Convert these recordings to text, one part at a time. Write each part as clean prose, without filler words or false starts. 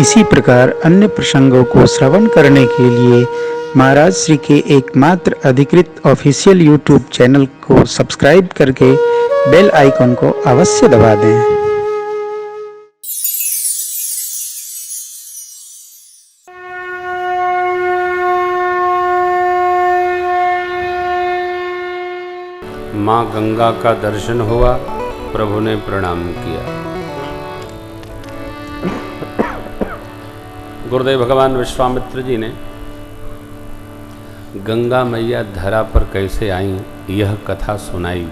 इसी प्रकार अन्य प्रसंगों को श्रवण करने के लिए महाराज श्री के एकमात्र अधिकृत ऑफिशियल यूट्यूब चैनल को सब्सक्राइब करके बेल आइकन को अवश्य दबा दें। माँ गंगा का दर्शन हुआ, प्रभु ने प्रणाम किया। गुरुदेव भगवान विश्वामित्र जी ने गंगा मैया धरा पर कैसे आई यह कथा सुनाई।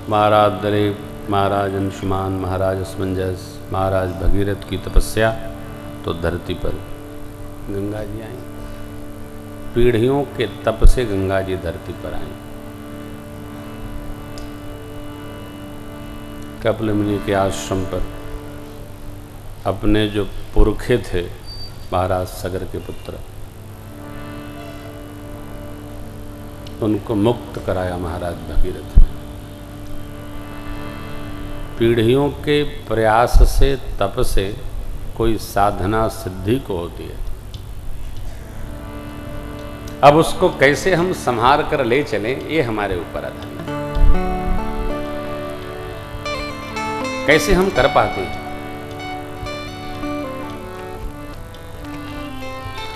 महाराज दलेप, महाराज अंशुमान, महाराज असमंजस, महाराज भगीरथ की तपस्या तो धरती पर गंगा जी आई। पीढ़ियों के तप से गंगा जी धरती पर आई। कपिल मुनि के आश्रम पर अपने जो पुरखे थे महाराज सगर के पुत्र, उनको मुक्त कराया महाराज भगीरथ ने। पीढ़ियों के प्रयास से, तप से कोई साधना सिद्धि को होती है। अब उसको कैसे हम संभाल कर ले चलें, ये हमारे ऊपर आधारित है। कैसे हम कर पाते हैं,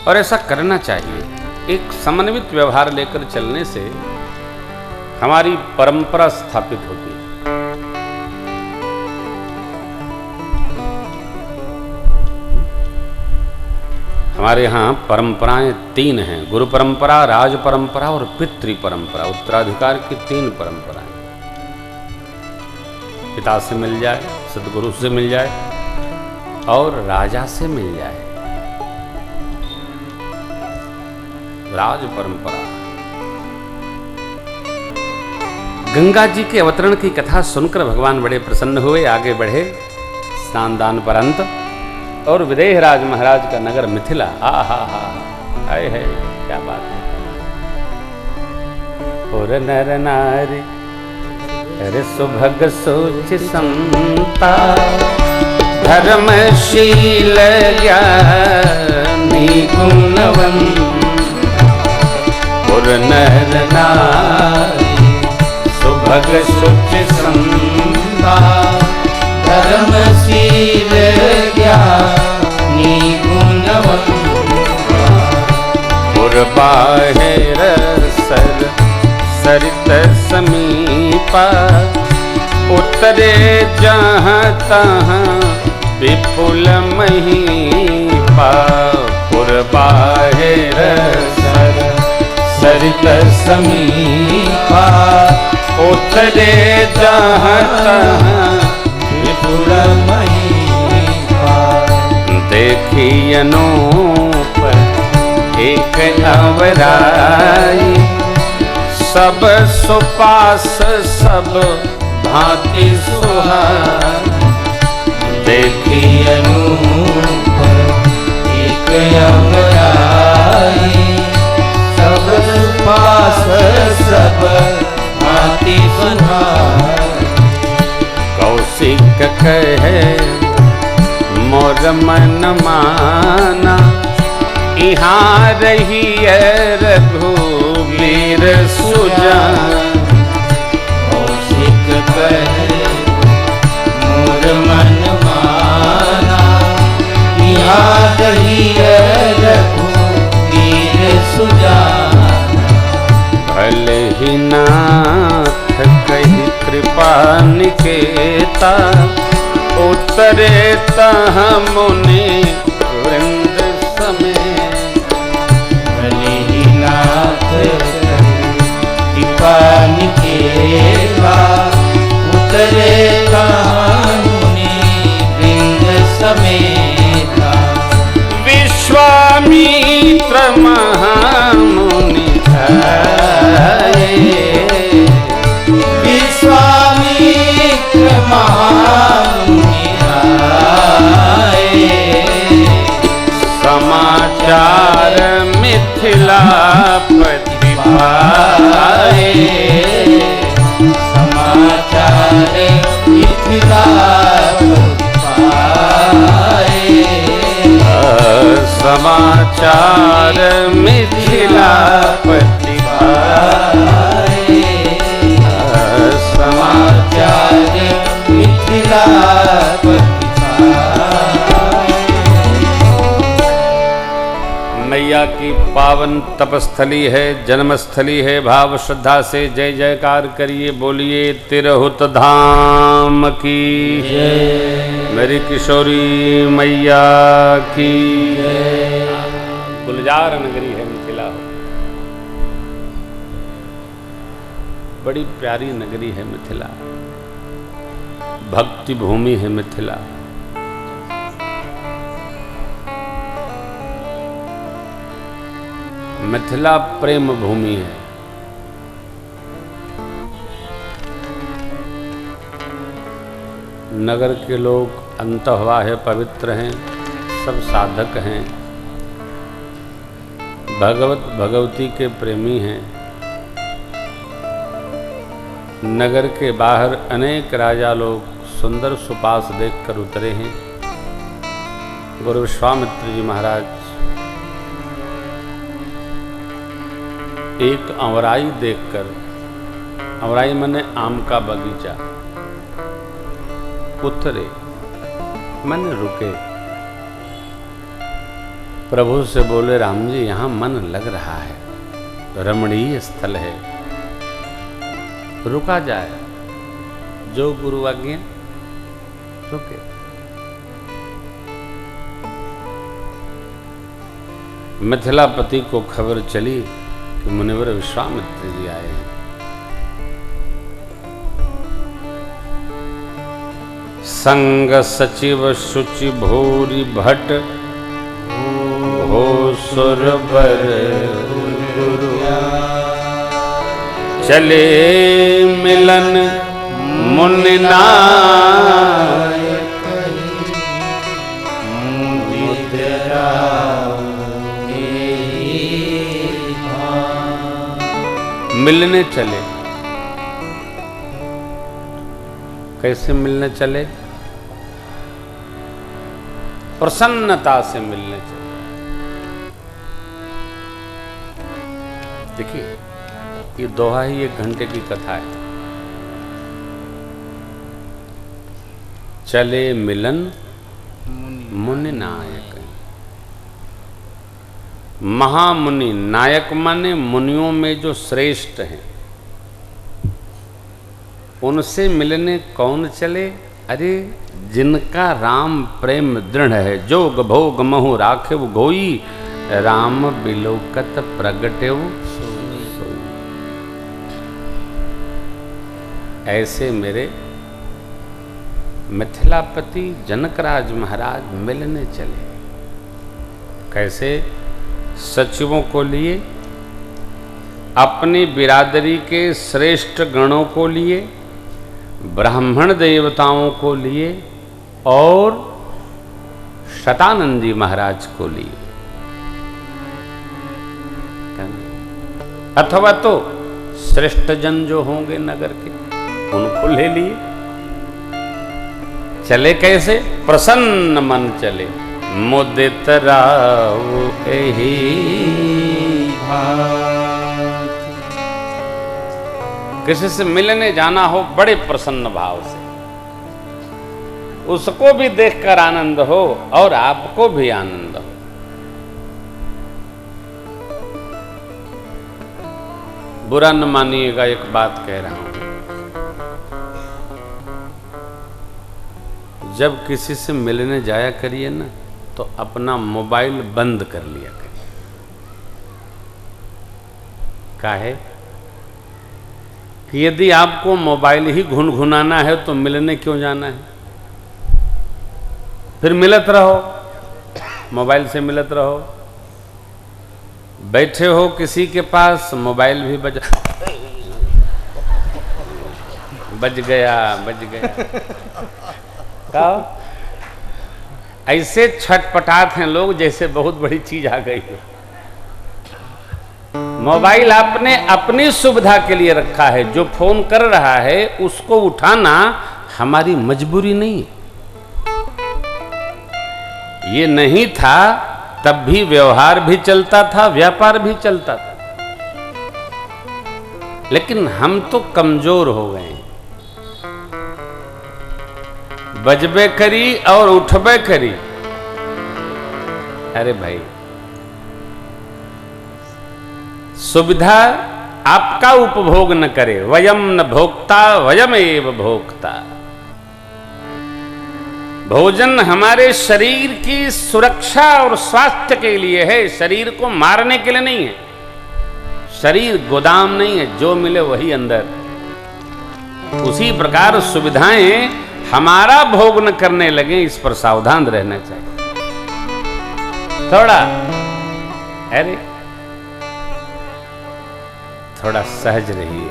और ऐसा करना चाहिए। एक समन्वित व्यवहार लेकर चलने से हमारी परंपरा स्थापित होती है। हमारे यहाँ परंपराएं 3 हैं, गुरु परंपरा, राज परंपरा और पितृ परंपरा। उत्तराधिकार की 3 परंपराएं। पिता से मिल जाए, सदगुरु से मिल जाए और राजा से मिल जाए, राज परंपरा। गंगा जी के अवतरण की कथा सुनकर भगवान बड़े प्रसन्न हुए, आगे बढ़े स्नान दान परंत, और विदेह राज महाराज का नगर मिथिला, हाय है, क्या बात है। और नर नारी अरे सुभग सोच समता, धर्मशील ज्ञानी गुणवंत। और नर नारी सुभग सोच समता, धर्मशील ज्ञानी गुणवंत। और बाहिर सर सरित समीपा, उतरे जहाँ तहाँ विपुल महीपा। और बाहिर सर सरित समीपा, उतरे जहाँ तहाँ विपुल महीपा। देखी अनूप एक अवराई, सब सुपास सब भांति सुहाई। देखी अनूप एक अवराई, सब सुपास सब भांति सुहाई। कौशिक कहे मोर मन माना, यहाँ रही रघुवीर सुजान। कौशिक कहे मोर मन माना, यहाँ रही रघुवीर सुजान। भले ही नाथ कही कृपा निकेता, उतरे तहाँ मुनि वृंद समेत। भले ही नाथ कृपा निकेता, उतरे तहाँ मुनि वृंद समेता। विश्वामित्र महामुनि आए, विश्वामित्र महामुनि आए। समाचार मिथिलापति पाए, समाचार मिथिलापति पाए। मिथिलापति पाए, समाचार मिथिलापति पाए। मैया की पावन तपस्थली है, जन्मस्थली है। भाव श्रद्धा से जय जयकार करिए, बोलिए तिरहुत धाम की जय, मेरी किशोरी मैया की गुलजार नगरी है मिथिला, बड़ी प्यारी नगरी है मिथिला, भक्ति भूमि है मिथिला। मिथिला प्रेम भूमि है। नगर के लोग अंतःवाह है, पवित्र हैं, सब साधक हैं, भगवत भगवती के प्रेमी हैं। नगर के बाहर अनेक राजा लोग सुंदर सुपास देखकर उतरे हैं। गुरु विश्वामित्र जी महाराज एक अमराई देखकर, अमराई माने आम का बगीचा, उतरे, मन रुके, प्रभु से बोले राम जी यहां मन लग रहा है, रमणीय स्थल है, रुका जाए। जो गुरु आज्ञा, रुके। मिथिलापति को खबर चली कि मुनिवर विश्वामित्र जी आए हैं। संग सचिव शुचि भूरि भट हो सुरबर गुरु, चले मिलन मुनि नायक, मिलने चले। कैसे मिलने चले? प्रसन्नता से मिलने चले। देखिए ये दोहा ही 1 घंटे की कथा है। चले मिलन मुनि नायक, महामुनि, नायक माने मुनियों में जो श्रेष्ठ हैं, उनसे मिलने कौन चले? अरे जिनका राम प्रेम दृढ़ है, जोग भोग महु राखेव गोई, राम बिलोकत प्रगटेव सोई। ऐसे मेरे मिथिलापति जनकराज महाराज मिलने चले। कैसे? सचिवों को लिए, अपनी बिरादरी के श्रेष्ठ गणों को लिए, ब्राह्मण देवताओं को लिए और शतानंद जी महाराज को लिए, अथवा तो श्रेष्ठ जन जो होंगे नगर के उनको ले लिए। चले कैसे? प्रसन्न मन चले। मुदित राव एहि भांति, किसी से मिलने जाना हो बड़े प्रसन्न भाव से, उसको भी देखकर आनंद हो और आपको भी आनंद हो। बुरा न मानिएगा, एक बात कह रहा हूं। जब किसी से मिलने जाया करिए ना, तो अपना मोबाइल बंद कर लिया करिए। काहे कि यदि आपको मोबाइल ही घुनघुनाना है तो मिलने क्यों जाना है? फिर मिलत रहो, मोबाइल से मिलत रहो। बैठे हो किसी के पास, मोबाइल भी बज गया। क्या ऐसे छटपटात हैं लोग जैसे बहुत बड़ी चीज आ गई है। मोबाइल आपने अपनी सुविधा के लिए रखा है। जो फोन कर रहा है उसको उठाना हमारी मजबूरी नहीं है। ये नहीं था तब भी व्यवहार भी चलता था, व्यापार भी चलता था। लेकिन हम तो कमजोर हो गए, बजबे करी और उठबे करी। अरे भाई, सुविधा आपका उपभोग न करे, वयम न भोक्ता वयम एव भोक्ता। भोजन हमारे शरीर की सुरक्षा और स्वास्थ्य के लिए है, शरीर को मारने के लिए नहीं है। शरीर गोदाम नहीं है, जो मिले वही अंदर। उसी प्रकार सुविधाएं हमारा भोग न करने लगे, इस पर सावधान रहना चाहिए। अरे थोड़ा सहज रहिए।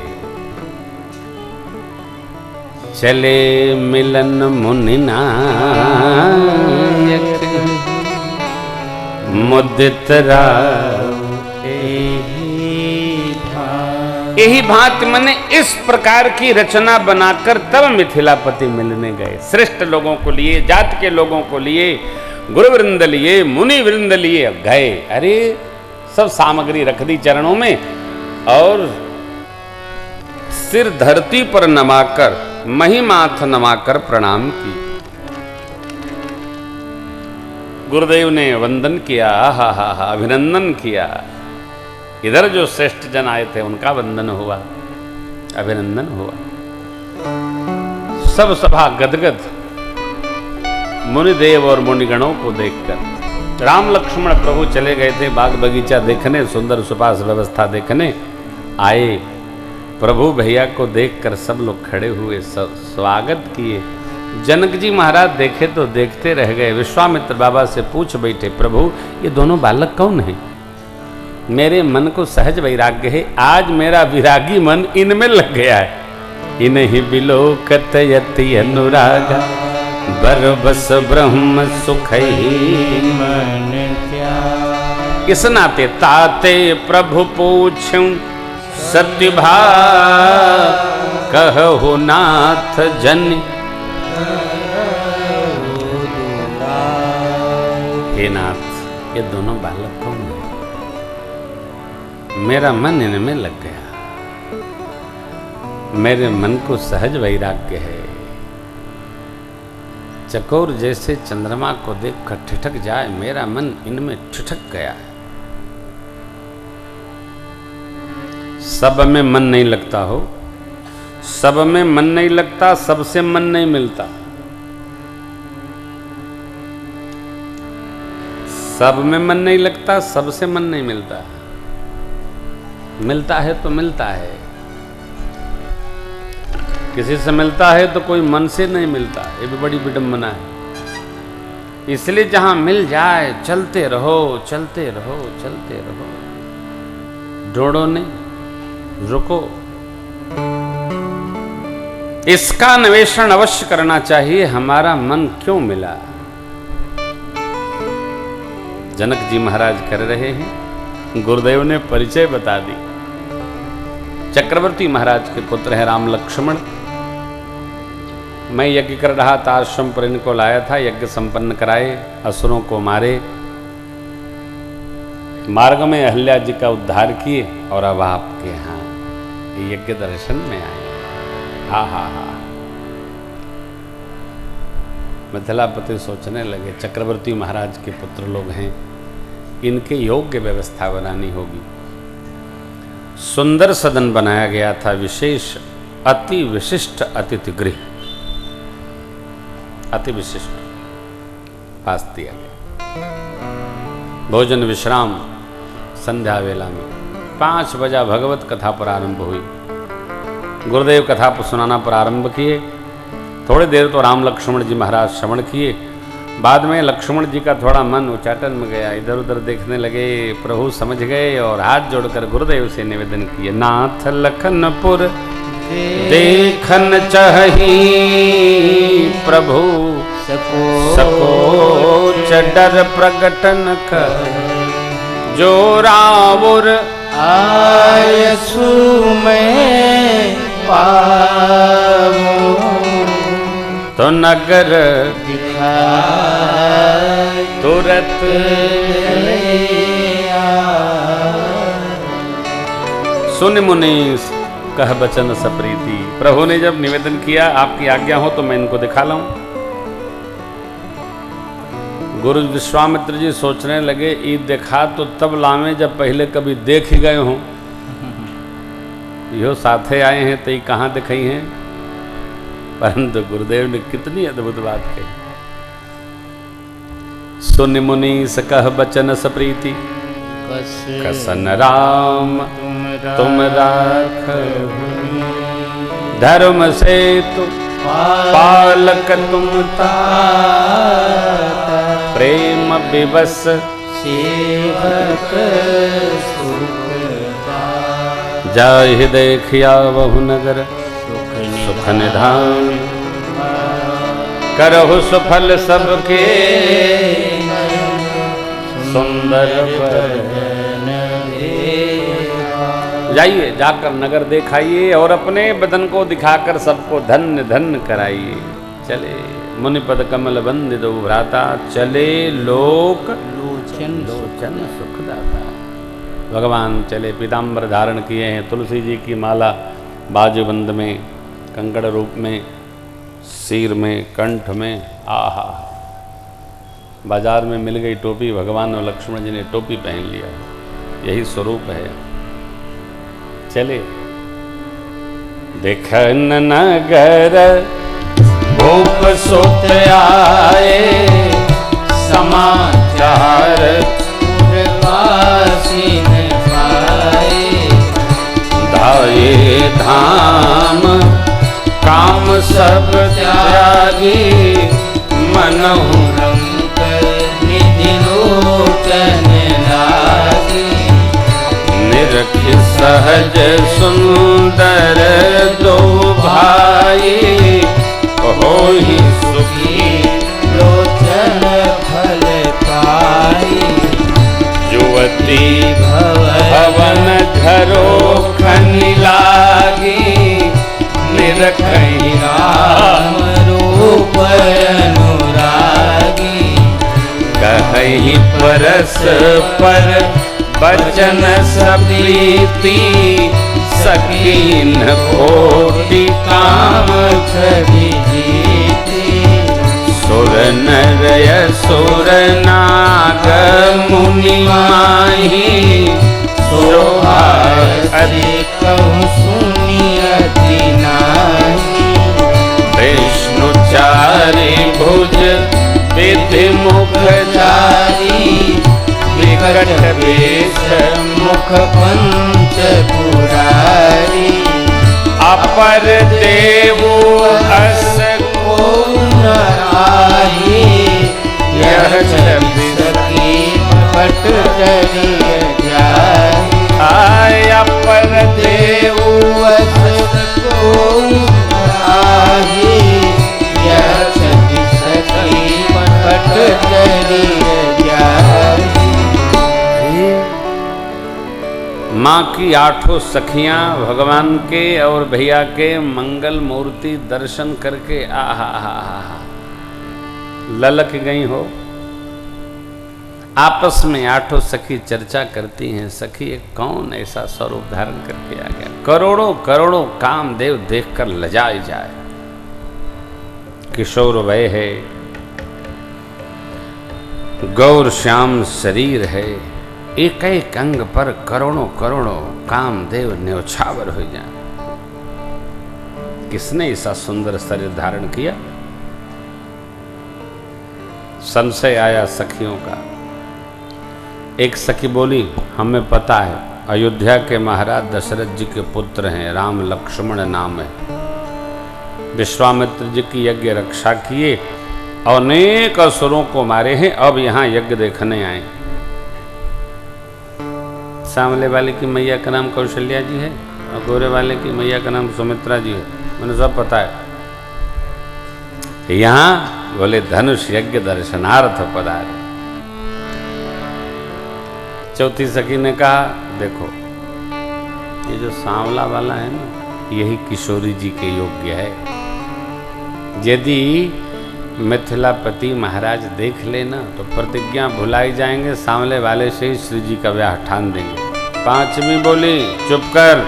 चले मिलन मुनि नायक मुदित यही भांति मैंने इस प्रकार की रचना बनाकर तब मिथिलापति मिलने गए। श्रेष्ठ लोगों को लिए, जात के लोगों को लिए, गुरु वृंद लिए, मुनि वृंद लिए गए। अरे सब सामग्री रख दी चरणों में और सिर धरती पर नमाकर, महिमाथ नमाकर प्रणाम की। गुरुदेव ने वंदन किया, हा हा हा, अभिनंदन किया। इधर जो श्रेष्ठ जन आए थे उनका वंदन हुआ, अभिनंदन हुआ। सब सभा गदगद मुनिदेव और मुनिगणों को देखकर। राम लक्ष्मण प्रभु चले गए थे बाग बगीचा देखने, सुंदर सुपास व्यवस्था देखने आए। प्रभु भैया को देखकर सब लोग खड़े हुए, स्वागत किए। जनक जी महाराज देखे तो देखते रह गए। विश्वामित्र बाबा से पूछ बैठे, प्रभु ये दोनों बालक कौन हैं? मेरे मन को सहज वैराग्य है, आज मेरा विरागी मन इनमें लग गया है। इन्हीं बिलोकत यति अनुरागा, बरबस ब्रह्म सुख मन क्या। इस नाते ताते प्रभु पूछूं सत्यभा, कहो नाथ जन हे नाथ, ये दोनों बालक कौन है? मेरा मन इनमें लग गया, मेरे मन को सहज वैराग्य है। चकोर जैसे चंद्रमा को देखकर ठिठक जाए, मेरा मन इनमें ठिठक गया है। सब में मन नहीं लगता हो, सब में मन नहीं लगता, सबसे मन नहीं मिलता। सब में मन नहीं लगता, सबसे मन नहीं मिलता। मिलता है तो मिलता है, किसी से मिलता है तो कोई मन से नहीं मिलता। ये भी बड़ी विडंबना है। इसलिए जहां मिल जाए चलते रहो, चलते रहो, चलते रहो, ढूंढो नहीं, रुको। इसका अन्वेषण अवश्य करना चाहिए, हमारा मन क्यों मिला। जनक जी महाराज कर रहे हैं, गुरुदेव ने परिचय बता दी। चक्रवर्ती महाराज के पुत्र हैं राम लक्ष्मण। मैं यज्ञ कर रहा था, आश्रम पर इनको लाया था, यज्ञ संपन्न कराए, असुरों को मारे, मार्ग में अहल्या जी का उद्धार किए और अब आपके यहाँ यज्ञ दर्शन में आए। हा हा हा। मिथिलापति सोचने लगे, चक्रवर्ती महाराज के पुत्र लोग हैं, इनके योग्य व्यवस्था बनानी होगी। सुंदर सदन बनाया गया था, विशेष अति विशिष्ट अतिथि गृह, अति विशिष्ट पास दिया गया। भोजन विश्राम संध्या वेला में 5 बजे भगवत कथा प्रारंभ हुई। गुरुदेव कथा सुनाना प्रारंभ किए। थोड़ी देर तो राम लक्ष्मण जी महाराज श्रवण किए। बाद में लक्ष्मण जी का थोड़ा मन उचाटन में गया, इधर उधर देखने लगे। प्रभु समझ गए और हाथ जोड़कर गुरुदेव से निवेदन किए, नाथ लखनपुर देखन चाही प्रभु, सकोच डर प्रगटन कर, जो रावुर आयसु में पावो, तो नगर दिखाई तुरत सुन मुनि कह बचन सप्रीति। प्रभु ने जब निवेदन किया आपकी आज्ञा हो तो मैं इनको दिखा लाऊं। गुरु विश्वामित्र जी सोचने लगे ई देखा तो तब लावे जब पहले कभी देख ही गए हों। यो साथे आए हैं तो ये कहाँ दिखाई हैं। परंतु गुरुदेव ने कितनी अद्भुत बात कही। सुन मुनि सकह बचन सप्रीति कसन राम तुम राख धर्म से तु पालक तुम प्रेम विवश सेवक जाहि देखिया बहु नगर सुख निधान करहु सुफल सबके सुंदर जाइए जाकर नगर दिखाइए और अपने बदन को दिखाकर सबको धन्य धन्य कराइए। चले मुनिपद कमल बंदित भ्राता चले लोक लोचन लोचन सुखदाता। भगवान चले पीताम्बर धारण किए हैं, तुलसी जी की माला बाजूबंद में, कंकड़ रूप में, सिर में, कंठ में। आहा बाजार में मिल गई टोपी, भगवान और लक्ष्मण जी ने टोपी पहन लिया। यही स्वरूप है। चले देखन नगर भूप सुत आए समाचार पुरवासिन पाए धाये धाम काम सब त्यागी मनहु रंग निधि लोचन लागी निरख सहज सुंदर दो भाई होहि सुखी लोचन फल पाई युवती भवन घरो खनि लागी निरखहि राम रूप अनुरागी कहहि परस पर बचन सप्रीति सकीन कोटि काम छवि जीती सुर नर असुर नाग मुनि माही शोभा अधिक सुनियति नाही विष्णु चारि भुज विधि मुख चारी विकट वेश मुख पंच पुरारी अपर देवो अस को न आही यह छवि सखी पट चलिए जाई आय अपर देव अस को न आही यह छवि सखी पट चलिए जाई। माँ की आठों सखियां भगवान के और भैया के मंगल मूर्ति दर्शन करके आहा ललक गई हो। आपस में आठों सखी चर्चा करती हैं, सखी एक कौन ऐसा स्वरूप धारण करके आ गया, करोड़ों करोड़ों कामदेव देखकर लजाए जाए। किशोर वय है, गौर श्याम शरीर है, एक एक अंग पर करोड़ों करोड़ों कामदेव न्यौछावर हो जाए। किसने ऐसा सुंदर शरीर धारण किया? संशय आया सखियों का। एक सखी बोली, हमें पता है अयोध्या के महाराज दशरथ जी के पुत्र हैं, राम लक्ष्मण नाम है। विश्वामित्र जी की यज्ञ रक्षा किए, अनेक असुरों को मारे हैं, अब यहाँ यज्ञ देखने आए। सामने वाले की मैया का नाम कौशल्या जी है और गोरे वाले की मैया का नाम सुमित्रा जी है, मुझे सब पता है। यहाँ बोले धनुष यज्ञ दर्शनार्थ पधारे। चौथी सखी ने कहा, देखो ये जो सांवला वाला है ना, यही किशोरी जी के योग्य है। यदि मिथिलापति महाराज देख लेना तो प्रतिज्ञा भुलाई जाएंगे, सांवले वाले से ही श्री जी का ब्याह ठान देंगे। पांचवी बोली चुप कर।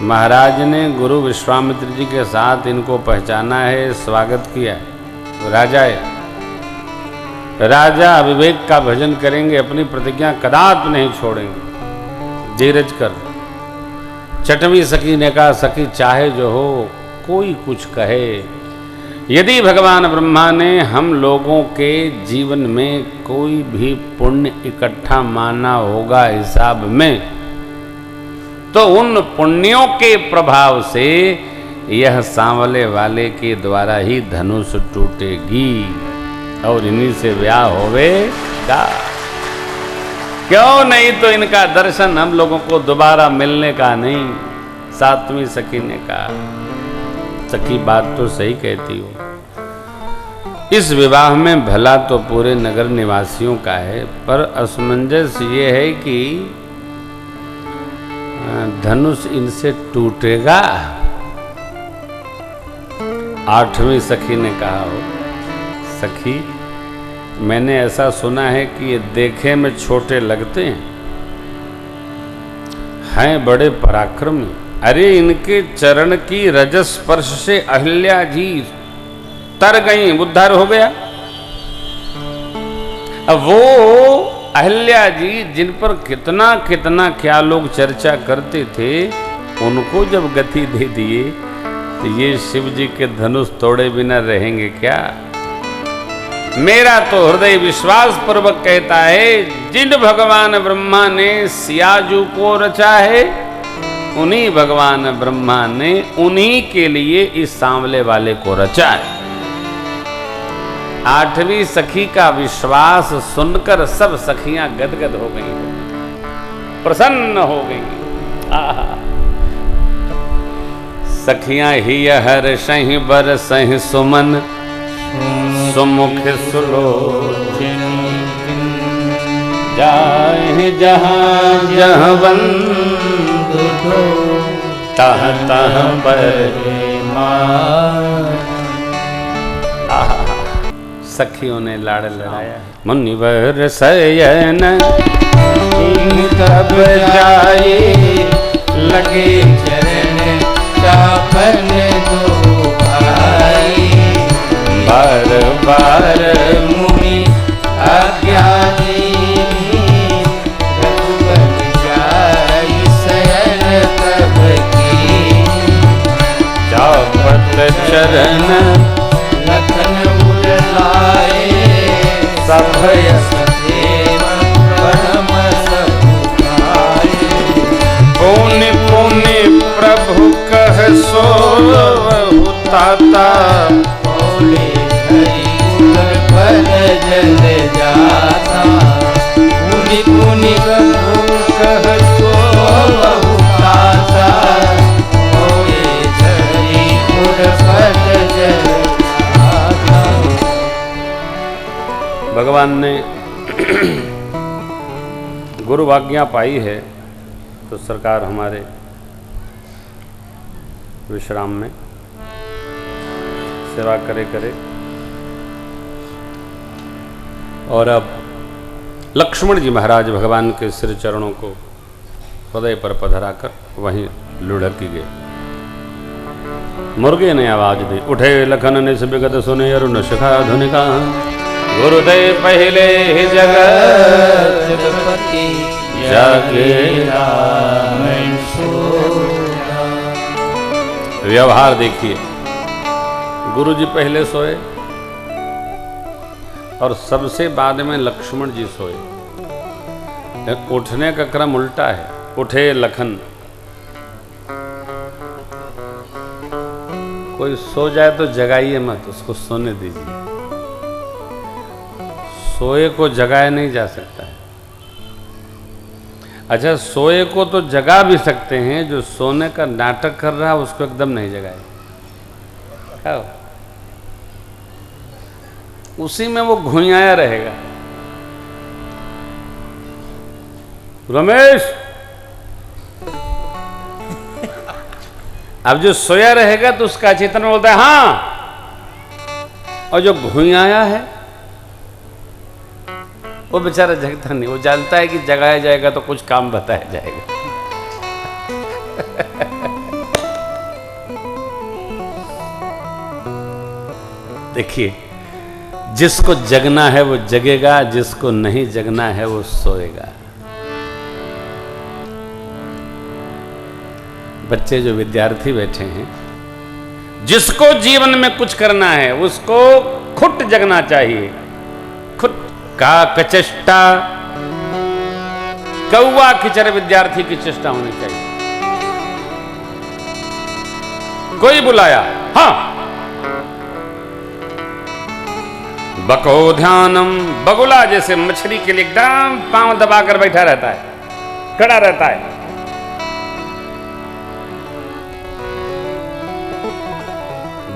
महाराज ने गुरु विश्वामित्र जी के साथ इनको पहचाना है, स्वागत किया। राजा है, राजा अविवेक का भजन करेंगे, अपनी प्रतिज्ञा कदापि नहीं छोड़ेंगे। धीरज कर। छठवीं सखी ने कहा, सखी चाहे जो हो, कोई कुछ कहे, यदि भगवान ब्रह्मा ने हम लोगों के जीवन में कोई भी पुण्य इकट्ठा माना होगा हिसाब में, तो उन पुण्यों के प्रभाव से यह सांवले वाले के द्वारा ही धनुष टूटेगी और इन्हीं से ब्याह होवेगा। क्यों नहीं तो इनका दर्शन हम लोगों को दोबारा मिलने का नहीं। सातवीं सखी ने कहा, सखी बात तो सही कहती हो, इस विवाह में भला तो पूरे नगर निवासियों का है, पर असमंजस ये है कि धनुष इनसे टूटेगा। आठवीं सखी ने कहा, हो सखी मैंने ऐसा सुना है कि ये देखे में छोटे लगते हैं बड़े पराक्रमी। अरे इनके चरण की रजस स्पर्श से अहिल्या जी तर गई, उद्धार हो गया। अब वो अहिल्या जी जिन पर कितना कितना क्या लोग चर्चा करते थे, उनको जब गति दे दिए तो ये शिव जी के धनुष तोड़े बिना रहेंगे क्या? मेरा तो हृदय विश्वास पूर्वक कहता है, जिन भगवान ब्रह्मा ने सियाजू को रचा है, उन्हीं भगवान ब्रह्मा ने उन्हीं के लिए इस सांवले वाले को रचा है। आठवीं सखी का विश्वास सुनकर सब सखियां गदगद हो गई, प्रसन्न हो गई। सखियां ही हर सही बर सही सुमन, सुमुख सुलोचन, जाए जहां जहां बंधु दो, तह तह पर सखियों ने लाड़ लड़ाया। मुनिवर शयन तब जाए, लगे चरण चापन दो भाई, बार बार मुनि आज्ञा दी, रघुबर जाई शयन तब की, चापत चरण लखन उड़लाए, सभय सदेव परम सुखाए। पुनि पुनि प्रभु कह सो ताता, बोले हरि पद जल जाता, पुनि पुनि प्रभु कह सो ताता, बोले हरि पद जल जाता। भगवान ने गुरु आज्ञा पाई है तो सरकार हमारे विश्राम में सेवा करे करे। और अब लक्ष्मण जी महाराज भगवान के सिर चरणों को हृदय पर पधरा कर वहीं लुढ़की गए। मुर्गे ने आवाज दी, उठे लखन ने विगत सुने अरुण शिखा धुनिका, गुरुदेव पहले ही जगतपति, जागे राम सोया। व्यवहार देखिए, गुरु जी पहले सोए और सबसे बाद में लक्ष्मण जी सोए। उठने का क्रम उल्टा है। उठे लखन, कोई सो जाए तो जगाइए मत, उसको सोने दीजिए। सोए को जगाया नहीं जा सकता है। अच्छा, सोए को तो जगा भी सकते हैं, जो सोने का नाटक कर रहा है उसको एकदम नहीं जगाए। क्या हो? उसी में वो घुइयाया रहेगा। रमेश, अब जो सोया रहेगा तो उसका चेतन बोलता है हाँ, और जो घुइयाया है वो बेचारा जगता नहीं, वो जानता है कि जगाया जाएगा तो कुछ काम बताया जाएगा। देखिए, जिसको जगना है वो जगेगा, जिसको नहीं जगना है वो सोएगा। बच्चे जो विद्यार्थी बैठे हैं, जिसको जीवन में कुछ करना है उसको खुट जगना चाहिए। खुट का कचेष्टा, कौवा की तरह विद्यार्थी की चेष्टा होनी चाहिए। कोई बुलाया, हाँ, बको ध्यानम, बगुला जैसे मछली के लिए एकदम पांव दबाकर बैठा रहता है, खड़ा रहता है।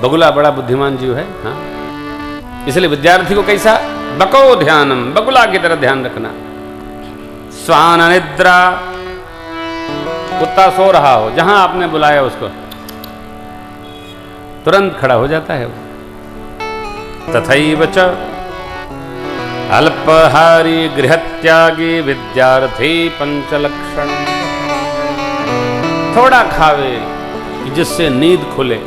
बगुला बड़ा बुद्धिमान जीव है, हाँ, इसलिए विद्यार्थी को कैसा, बको ध्यानम, बगुला की तरह ध्यान रखना। स्वान निद्रा, कुत्ता सो रहा हो, जहां आपने बुलाया उसको तुरंत खड़ा हो जाता है वो। तथैव च अल्पहारी गृहत्यागी विद्यार्थी पंचलक्षण, थोड़ा खावे कि जिससे नींद खुले।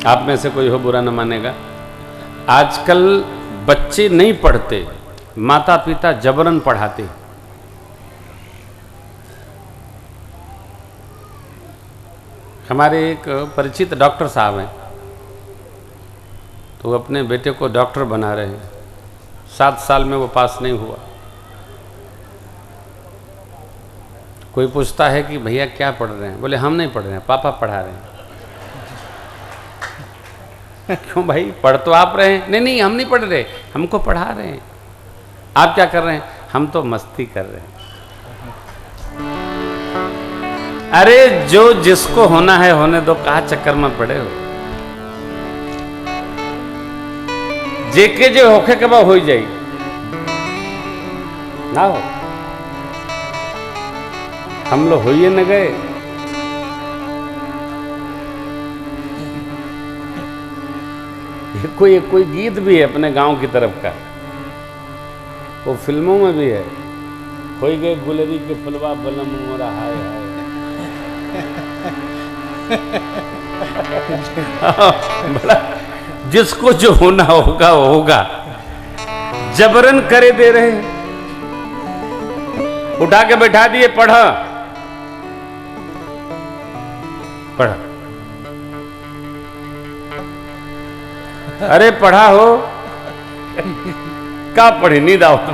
आप में से कोई हो बुरा न मानेगा, आजकल बच्चे नहीं पढ़ते, माता पिता जबरन पढ़ाते। हमारे एक परिचित डॉक्टर साहब हैं, तो वो अपने बेटे को डॉक्टर बना रहे हैं। 7 साल में वो पास नहीं हुआ। कोई पूछता है कि भैया क्या पढ़ रहे हैं, बोले हम नहीं पढ़ रहे हैं, पापा पढ़ा रहे हैं। क्यों भाई, पढ़ तो आप रहे हैं। नहीं नहीं, हम नहीं पढ़ रहे, हमको पढ़ा रहे हैं। आप क्या कर रहे हैं, हम तो मस्ती कर रहे हैं। अरे जो जिसको होना है होने दो, कहा चक्कर में पड़े हो। जेके जो होके कब हो जाए ना हो, हम लोग होइए न गए। कोई गीत भी है अपने गांव की तरफ का, वो फिल्मों में भी है, खोई गए गुलरी के फुलवा बलम मोरा हाय हाय। बड़ा, जिसको जो होना होगा वो होगा, जबरन करे दे रहे हैं। उठा के बैठा दिए, पढ़ा पढ़ा, अरे पढ़ा हो का पढ़ी, नींद आओ तो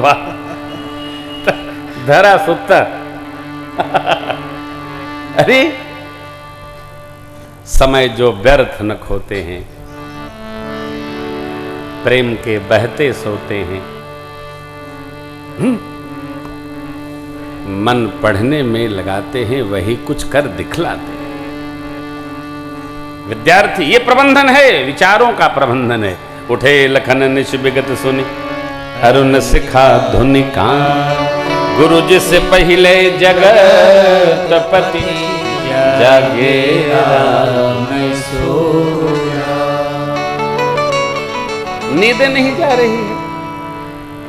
धरा सुत्ता। अरे समय जो व्यर्थ न खोते हैं, प्रेम के बहते सोते हैं। मन पढ़ने में लगाते हैं, वही कुछ कर दिखलाते हैं। विद्यार्थी, ये प्रबंधन है, विचारों का प्रबंधन है। उठे लखन निश विगत सुनी, अरुण सिखा धुनि कान, गुरु जी से पहले जगत पति, जागे राम सोया। नींदें नहीं जा रही है,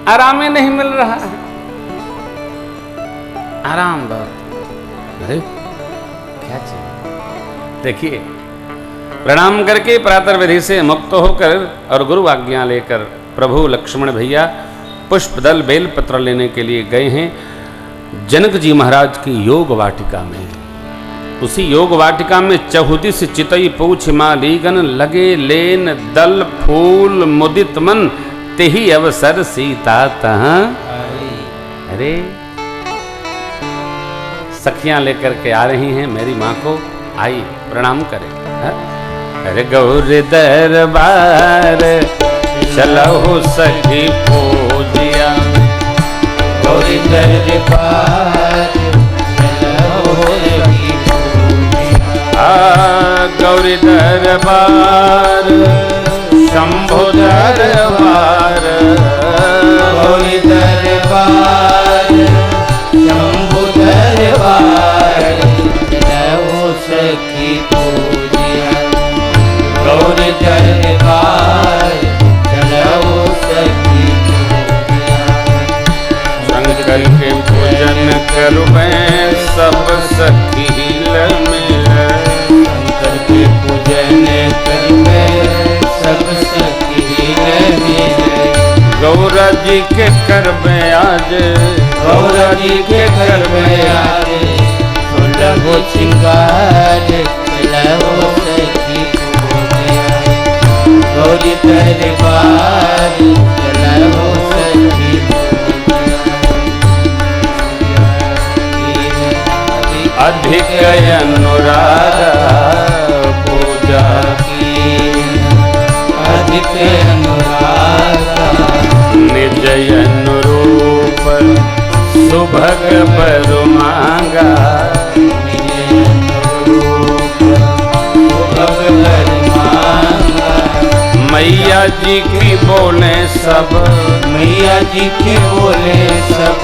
आराम नहीं मिल रहा है, आराम बात। अरे क्या चाहिए। देखिए, प्रणाम करके प्रातः विधि से मुक्त होकर और गुरु आज्ञा लेकर प्रभु लक्ष्मण भैया पुष्पदल बेलपत्र लेने के लिए गए हैं जनक जी महाराज की योग वाटिका में। उसी योग वाटिका में चहुदिस चितई पूछ मालीगन, लगे लेन दल फूल मुदित मन, तेही अवसर सीता तहां। अरे सखियां लेकर के आ रही हैं मेरी माँ को, आई प्रणाम करें। अरे गौर दरबार चलो सखी पूजिया, गौरी दरबार चलो सखी पूजिया। गौरी दरबार शंभु दरबार, गौरी दरबार शंभु दरबार चलो सखी पूजिया। गौरी दरबार चलो सखी शंकर के पूजन करुबैं सब सखी मिले। शंकर के पूजन करबे सब सखी मिले। गौरा जी के करबे आज, गौरा जी के घर में आज सुलभ श्रृंगार चलो सखी गौरी दरबार चलो सखी अधिक अनुराग पूजा की अधिक अनुराग निज अनुरूप सुभग बरु मांगा। मैया जी की बोले सब, मैया जी के बोले सब,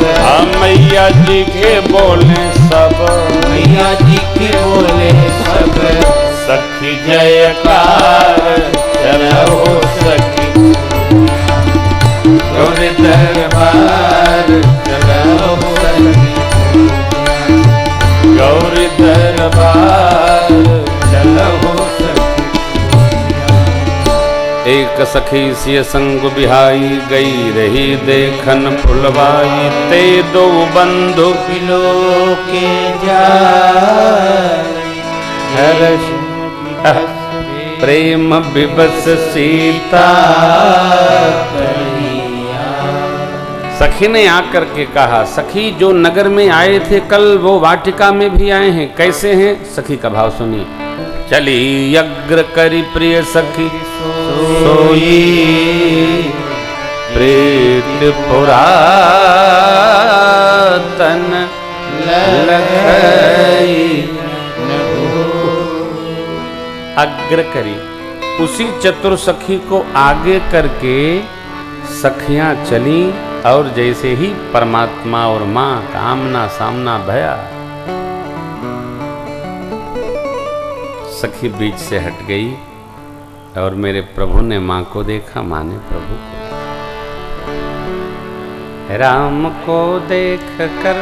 मैया जी के बोले सब, मैया जी के बोले सब। सखी जयकार चलो सखी गौरी दरबार चलो सखी गौरी दरबार चलो सखी। एक सखी सिय संग बिहाई गई रही देखन फुलवाई। ते दो बंधु बिलो के जाए हर्ष प्रेम विवश सीता। सखी ने आकर के कहा, सखी जो नगर में आए थे कल वो वाटिका में भी आए हैं, कैसे हैं? सखी का भाव सुनिए। चली यज्ञ करी प्रिय सखी सोई प्रीत पुरातन लगई। अग्र करी, उसी चतुर सखी को आगे करके सखियां चली और जैसे ही परमात्मा और मां का आमना सामना भया, सखी बीच से हट गई और मेरे प्रभु ने मां को देखा, मां ने प्रभु को। राम को देख कर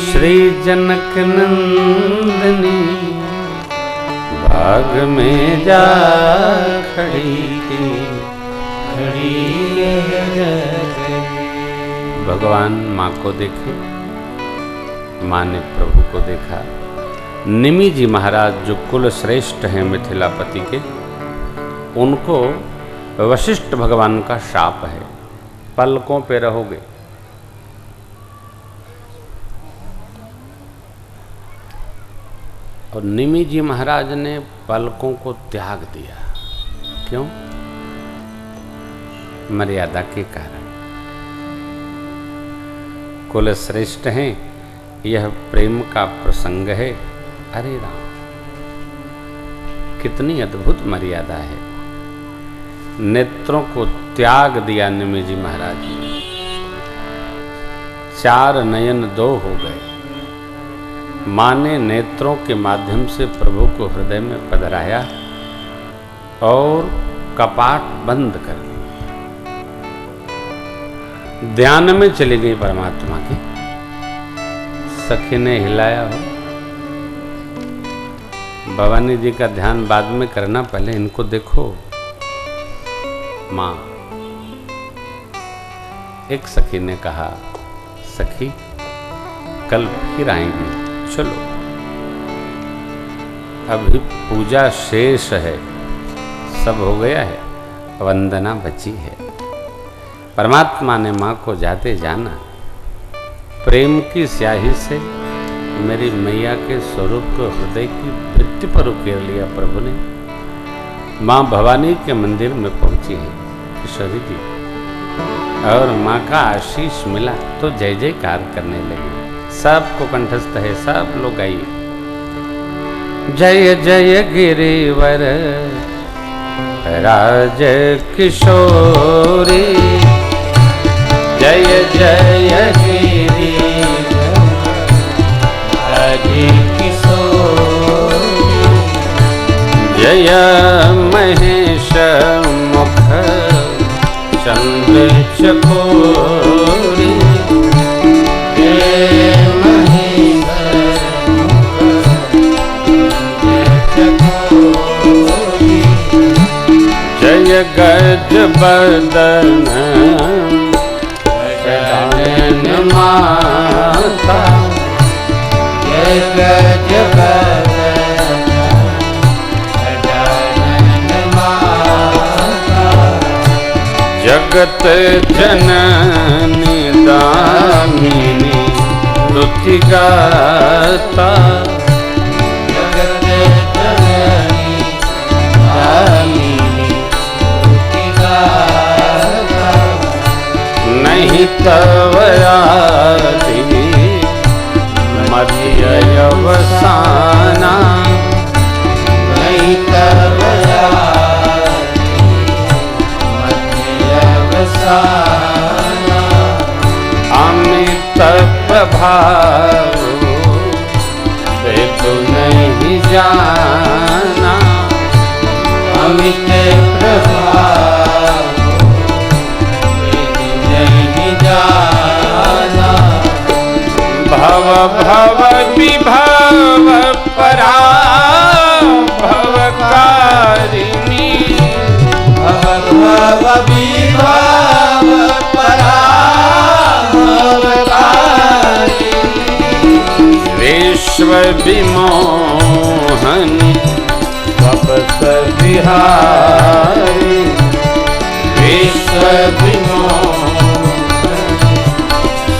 श्री जनक नंदनी बाग में जा खड़ी थी। भगवान मां को देखे, मां ने प्रभु को देखा। निमि जी महाराज जो कुल श्रेष्ठ हैं मिथिलापति के, उनको वशिष्ठ भगवान का शाप है, पलकों पे रहोगे। और निमि जी महाराज ने पलकों को त्याग दिया। क्यों? मर्यादा के कारण। कुल श्रेष्ठ हैं, यह प्रेम का प्रसंग है। अरे राम, कितनी अद्भुत मर्यादा है। नेत्रों को त्याग दिया निमि जी महाराज ने। 4 नयन 2 हो गए। मां ने नेत्रों के माध्यम से प्रभु को हृदय में पधराया और कपाट बंद कर दिया। ध्यान में चली गई परमात्मा की। सखी ने हिलाया हो, भवानी जी का ध्यान बाद में करना, पहले इनको देखो। मां, एक सखी ने कहा, सखी कल फिर आएंगी, चलो। अभी पूजा शेष है, सब हो गया है, वंदना बची है। परमात्मा ने मां को जाते जाना प्रेम की स्याही से मेरी मैया के स्वरूप को हृदय की भित्ति पर उकेर लिया प्रभु ने। मां भवानी के मंदिर में पहुंची है किशोरी जी, और मां का आशीष मिला तो जय जयकार करने लगी। सबको कंठस्थ है, सब लोग आइए। जय जय गिरिवर राज किशोरी, जय जय गिरिवर राज किशोरी, जय महेश मुख चंद्र चकोरी जय महेश चकोरी जय गज बदन गजानन माता जय गज बदन गजानन माता जगत जननी दामिनी स्तुति गाता जगत जननी दामिनी स्तुति गाता नहीं तव आदि मध्य अवसाना नहीं तव आदि मध्य अवसाना अमित प्रभाव तू नहीं जाना अमित प्रभाव नहीं जाना भव भव विभव परा भवकारिणी भव भव विभव परा विश्व विमोहनी तपस बिहारी विश्व विमोहन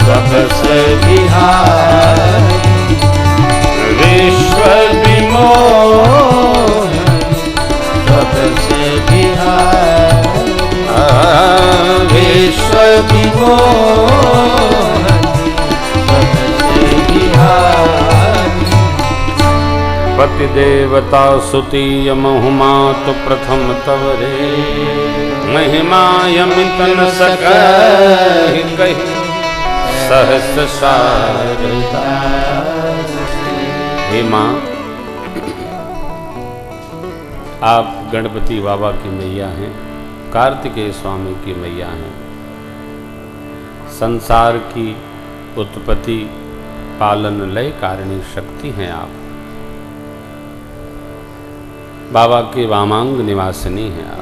तपस बिहारी विश्व विमोहन तपस बिहारी विश्व विमोहन पति देवता सुतीय महुमा तो प्रथम तवरे महिमा यमितन सकहि कहि सहस्र सारता। हे माँ, आप गणपति बाबा की मैया हैं, कार्तिकेय स्वामी की मैया हैं, संसार की उत्पत्ति पालन लय कारिणी शक्ति हैं आप। बाबा की वामांग निवासिनी हैं आप,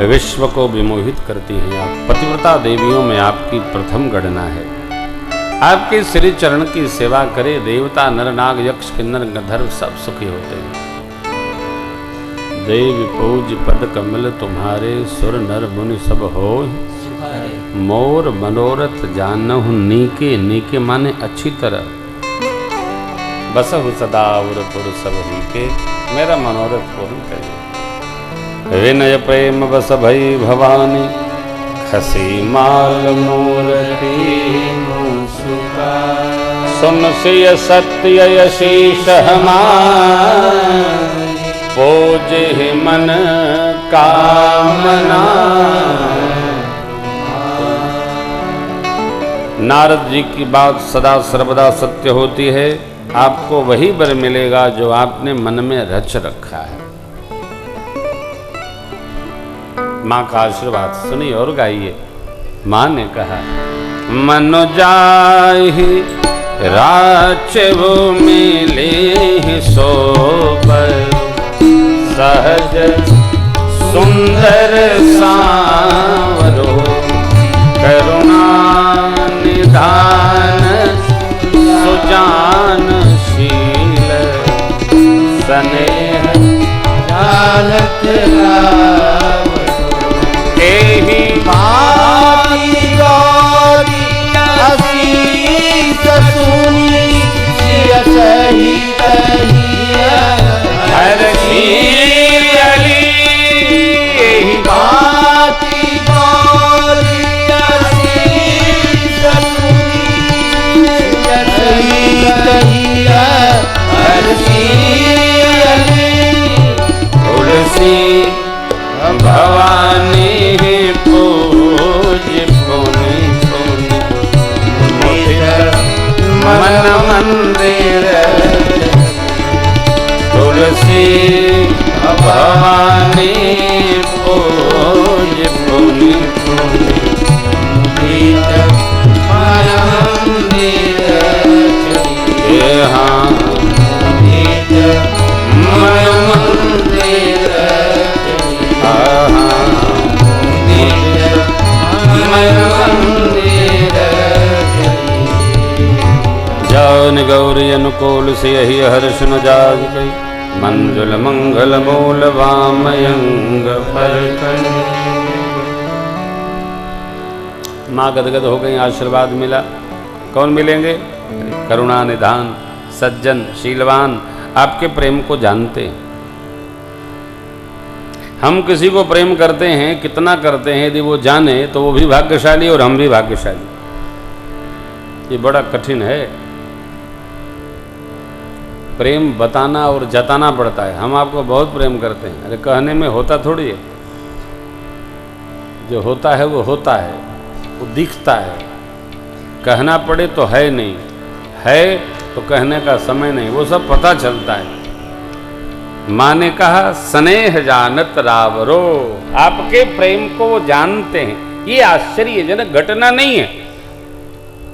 विश्व को विमोहित करती हैं आप। पतिव्रता देवियों में आपकी प्रथम गणना है। आपके श्री चरण की सेवा करे देवता नर नाग यक्ष किन्नर गंधर्व सब सुखी होते हैं। देव पूज पद कमल तुम्हारे सुर नर मुनि सब हो मोर मनोरथ जानहु नीके नीके माने अच्छी तरह बसहु सदा उरपुर सब ही के मेरा मनोरथ पूर्ण करिए। विनय प्रेम बस भई भवानी खसी माल मूर्ति सुका सुन सिय सत्य शीश हमार पूजे मन कामना। नारद जी की बात सदा सर्वदा सत्य होती है। आपको वही वर मिलेगा जो आपने मन में रच रखा है। माँ का आशीर्वाद सुनिए और गाइए। माँ ने कहा मनो जाहि राचवो मिले सोबर सहज सुंदर सांवरो करुणा निधान सुजानशील स्नेह चालत एहि पापी गौरी असीस सुनी सिय सहित हर अली एहि पापी गौरी असीस सुनी सिय सहित तुलसी भवानी पूज पुनि पुनि मन मंदिर हे भवानी पूज्य पुनि पुनि जौन गौरी अनुकूल से यही हर्ष न जाग गई मंजुल मंगल मूल वामयंग फल माँ गदगद हो गई। आशीर्वाद मिला। कौन मिलेंगे? करुणा निधान सज्जन शीलवान आपके प्रेम को जानते हैं। हम किसी को प्रेम करते हैं, कितना करते हैं, यदि वो जाने तो वो भी भाग्यशाली और हम भी भाग्यशाली। ये बड़ा कठिन है। प्रेम बताना और जताना पड़ता है। हम आपको बहुत प्रेम करते हैं, अरे कहने में होता थोड़ी है। जो होता है वो होता है, वो दिखता है। कहना पड़े तो है नहीं, है तो कहने का समय नहीं, वो सब पता चलता है। माँ ने कहा स्नेह जानत रावरो, आपके प्रेम को वो जानते हैं। ये आश्चर्यजनक घटना नहीं है।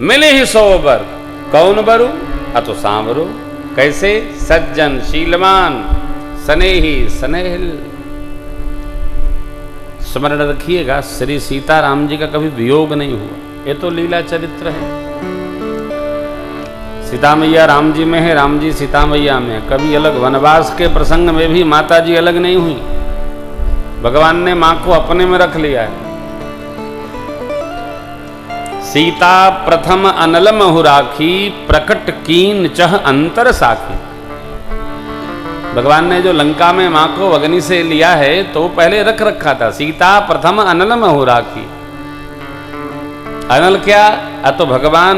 मिले ही 100 बर, कौन बरु अतो सांवरो। कैसे? सज्जन शीलवान स्नेही स्नेहिल। स्मरण रखिएगा श्री सीताराम जी का कभी वियोग नहीं हुआ। ये तो लीला चरित्र है। सीता मैया राम जी में है, राम जी सीता मैया में है। कभी अलग वनवास के प्रसंग में भी माता जी अलग नहीं हुई। भगवान ने मां को अपने में रख लिया है। सीता प्रथम अनल महु राखी प्रकट कीन चह अंतर साखी। भगवान ने जो लंका में मां को अग्नि से लिया है तो पहले रख रखा था। सीता प्रथम अनल महु राखी। अनल क्या? तो भगवान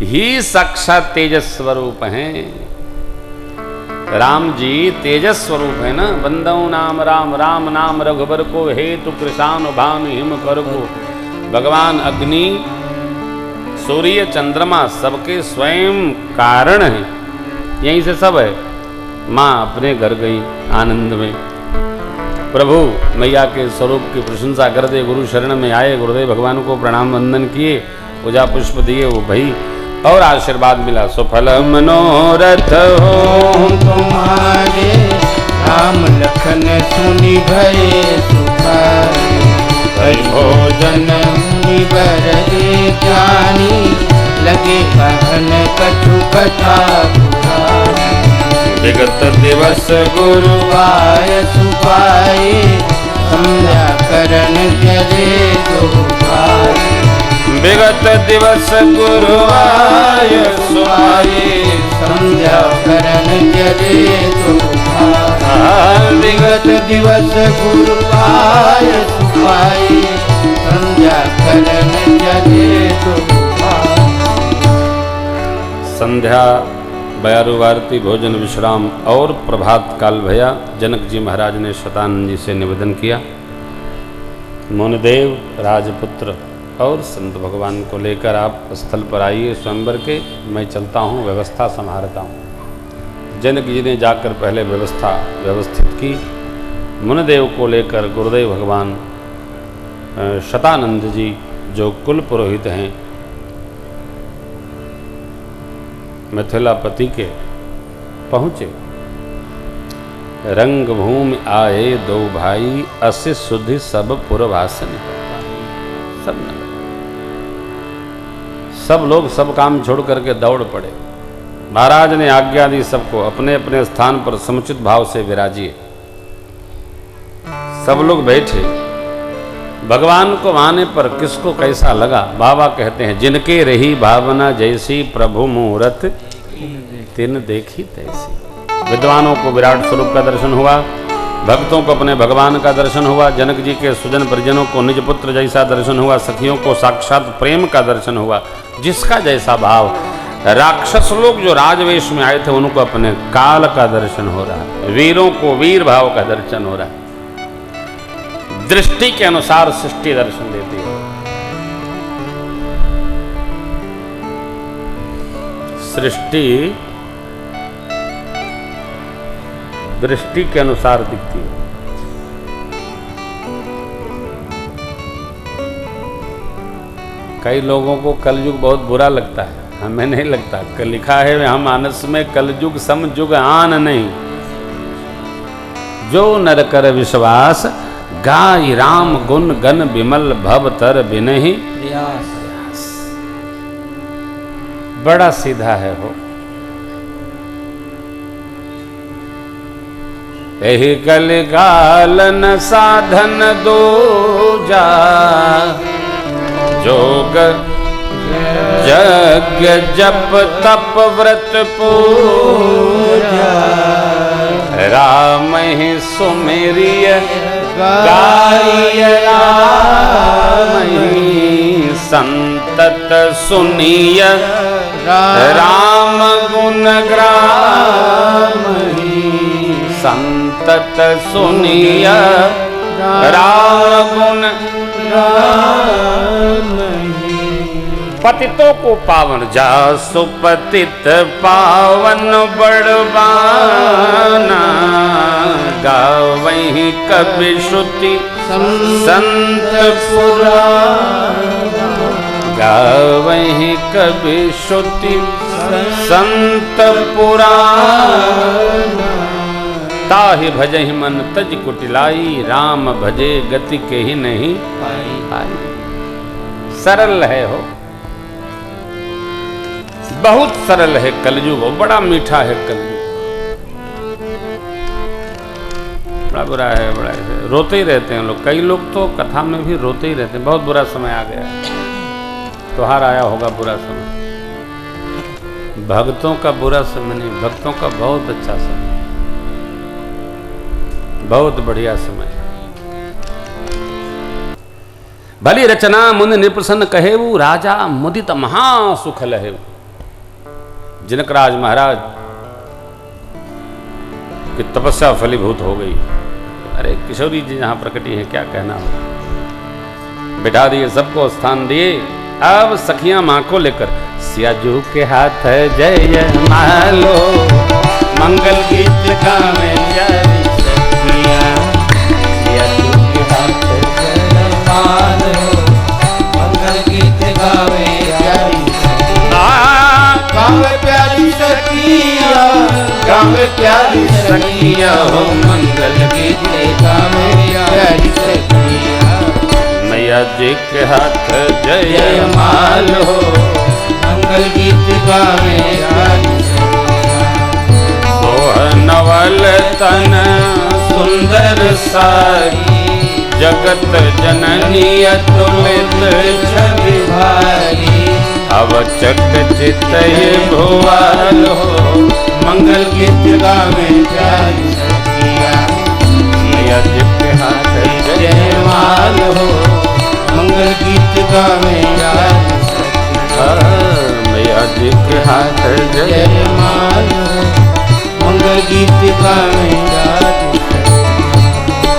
ही साक्षात तेजस स्वरूप हैं। राम जी तेजस स्वरूप है ना। बंदौ नाम राम राम नाम रघुबर को हेतु कृषानु भानु हिम कर को। भगवान अग्नि सूर्य चंद्रमा सबके स्वयं कारण है। यहीं से सब है। माँ अपने घर गई आनंद में। प्रभु मैया के स्वरूप की प्रशंसा करते गुरु शरण में आए। गुरुदेव भगवान को प्रणाम वंदन किए, पूजा पुष्प दिए, वो भई और आशीर्वाद मिला। सुफल मनोरथ हो तुम्हारे, राम लखन सुनि भये सुखाए। भोजन निबर जानी, लगे कहन कछु कथा पुरानी। विगत दिवस गुरुवाय सुपाए, संध्या करन जरे दो भाई। विगत दिवस गुरुवाय सुपाए, संध्या करन जरे दो भाई। विगत दिवस गुरुवाय सुपाए, संध्या करन जरे दो भाई। संध्या बयारू आरती भोजन विश्राम और प्रभात काल भया। जनक जी महाराज ने शतानंद जी से निवेदन किया, मोनदेव राजपुत्र और संत भगवान को लेकर आप स्थल पर आइए स्वयंवर के, मैं चलता हूँ, व्यवस्था संभालता हूँ। जनक जी ने जाकर पहले व्यवस्था व्यवस्थित की। मुनदेव को लेकर गुरुदेव भगवान शतानंद जी जो कुल पुरोहित हैं मिथिलापति के पहुँचे। रंग भूमि आए दो भाई, असित सुधि सब पुरवासन। सब लोग सब काम छोड़ करके दौड़ पड़े। महाराज ने आज्ञा दी सबको अपने अपने स्थान पर समुचित भाव से विराजिए। सब लोग बैठे। भगवान को आने पर किसको कैसा लगा? बाबा कहते हैं जिनके रही भावना जैसी, प्रभु मुहूर्त तिन देखी तैसी। विद्वानों को विराट स्वरूप का दर्शन हुआ, भक्तों को अपने भगवान का दर्शन हुआ, जनक जी के सुजन परिजनों को निज पुत्र जैसा दर्शन हुआ, सखियों को साक्षात प्रेम का दर्शन हुआ। जिसका जैसा भाव। राक्षस लोग जो राजवेश में आए थे उनको अपने काल का दर्शन हो रहा है, वीरों को वीर भाव का दर्शन हो रहा है। दृष्टि के अनुसार सृष्टि दर्शन देती है। सृष्टि दृष्टि के अनुसार दिखती है। कई लोगों को कलयुग बहुत बुरा लगता है, हमें नहीं लगता। लिखा है हम मानस में कलयुग समयुग आन नहीं, जो नर कर विश्वास गाय राम गुण गण विमल भव तर बिनहि प्रयास। बड़ा सीधा है हो। यही कलिकालन साधन दो जा, जोग यज्ञ जप तप व्रत पूजा, राम ही सुमेरिय गाय राम ही संतत सुनिय, राम गुण ग्राम ही संतत सुनिय, राम गुण ग्राम ही। पतितों को पावन जा सुपतित पावन बड़बाना, गावहीं कवि श्रुति संत पुराण, गावहीं कवि श्रुति संत पुराण, ताहि भजहि मन तज कुटिलाई, राम भजे गति के ही नहीं पाई। सरल है हो, बहुत सरल है कलयुग, बड़ा मीठा है कलयुग। बड़ा बुरा है, बड़ा है, रोते ही रहते हैं लोग। कई लोग तो कथा में भी रोते ही रहते हैं। बहुत बुरा समय आ गया, त्योहार आया होगा बुरा समय। भक्तों का बुरा समय नहीं, भक्तों का बहुत अच्छा समय, बहुत बढ़िया समय। भली रचना मुनि निप्रसन्न कहेऊ, राजा मुदित महासुख लहेऊ। जनकराज महाराज की तपस्या फलीभूत हो गई। अरे किशोरी जी जहां प्रकटी है, क्या कहना हो। बिठा दिए, सबको स्थान दिए। अब सखियां मां को लेकर सियाजू के हाथ जय मालो, मंगल गीत गावे प्यारी सखियां, सियाजू के हाथ जय मालो, मंगल गीत गावे प्यारी गावे प्यारी सखिया, गावे प्यारी सखिया हो, मंगल गीत गावे प्यारी सखिया, मैया जी के हाथ जय जय मालो, मंगल गीत गावे प्यारी सखिया। सोहनवल तन सुंदर सारी, जगत जननी अतुलित छवि भारी, अवचक चितय भुवन हो, मंगल गीत गावे प्यारी सखिया, मैया जी के हाथ जय माल हो, मंगल गीत गावे प्यारी सखिया, मैया जी के हाथ जय माल हो, मंगल गीत गावे प्यारी सखिया।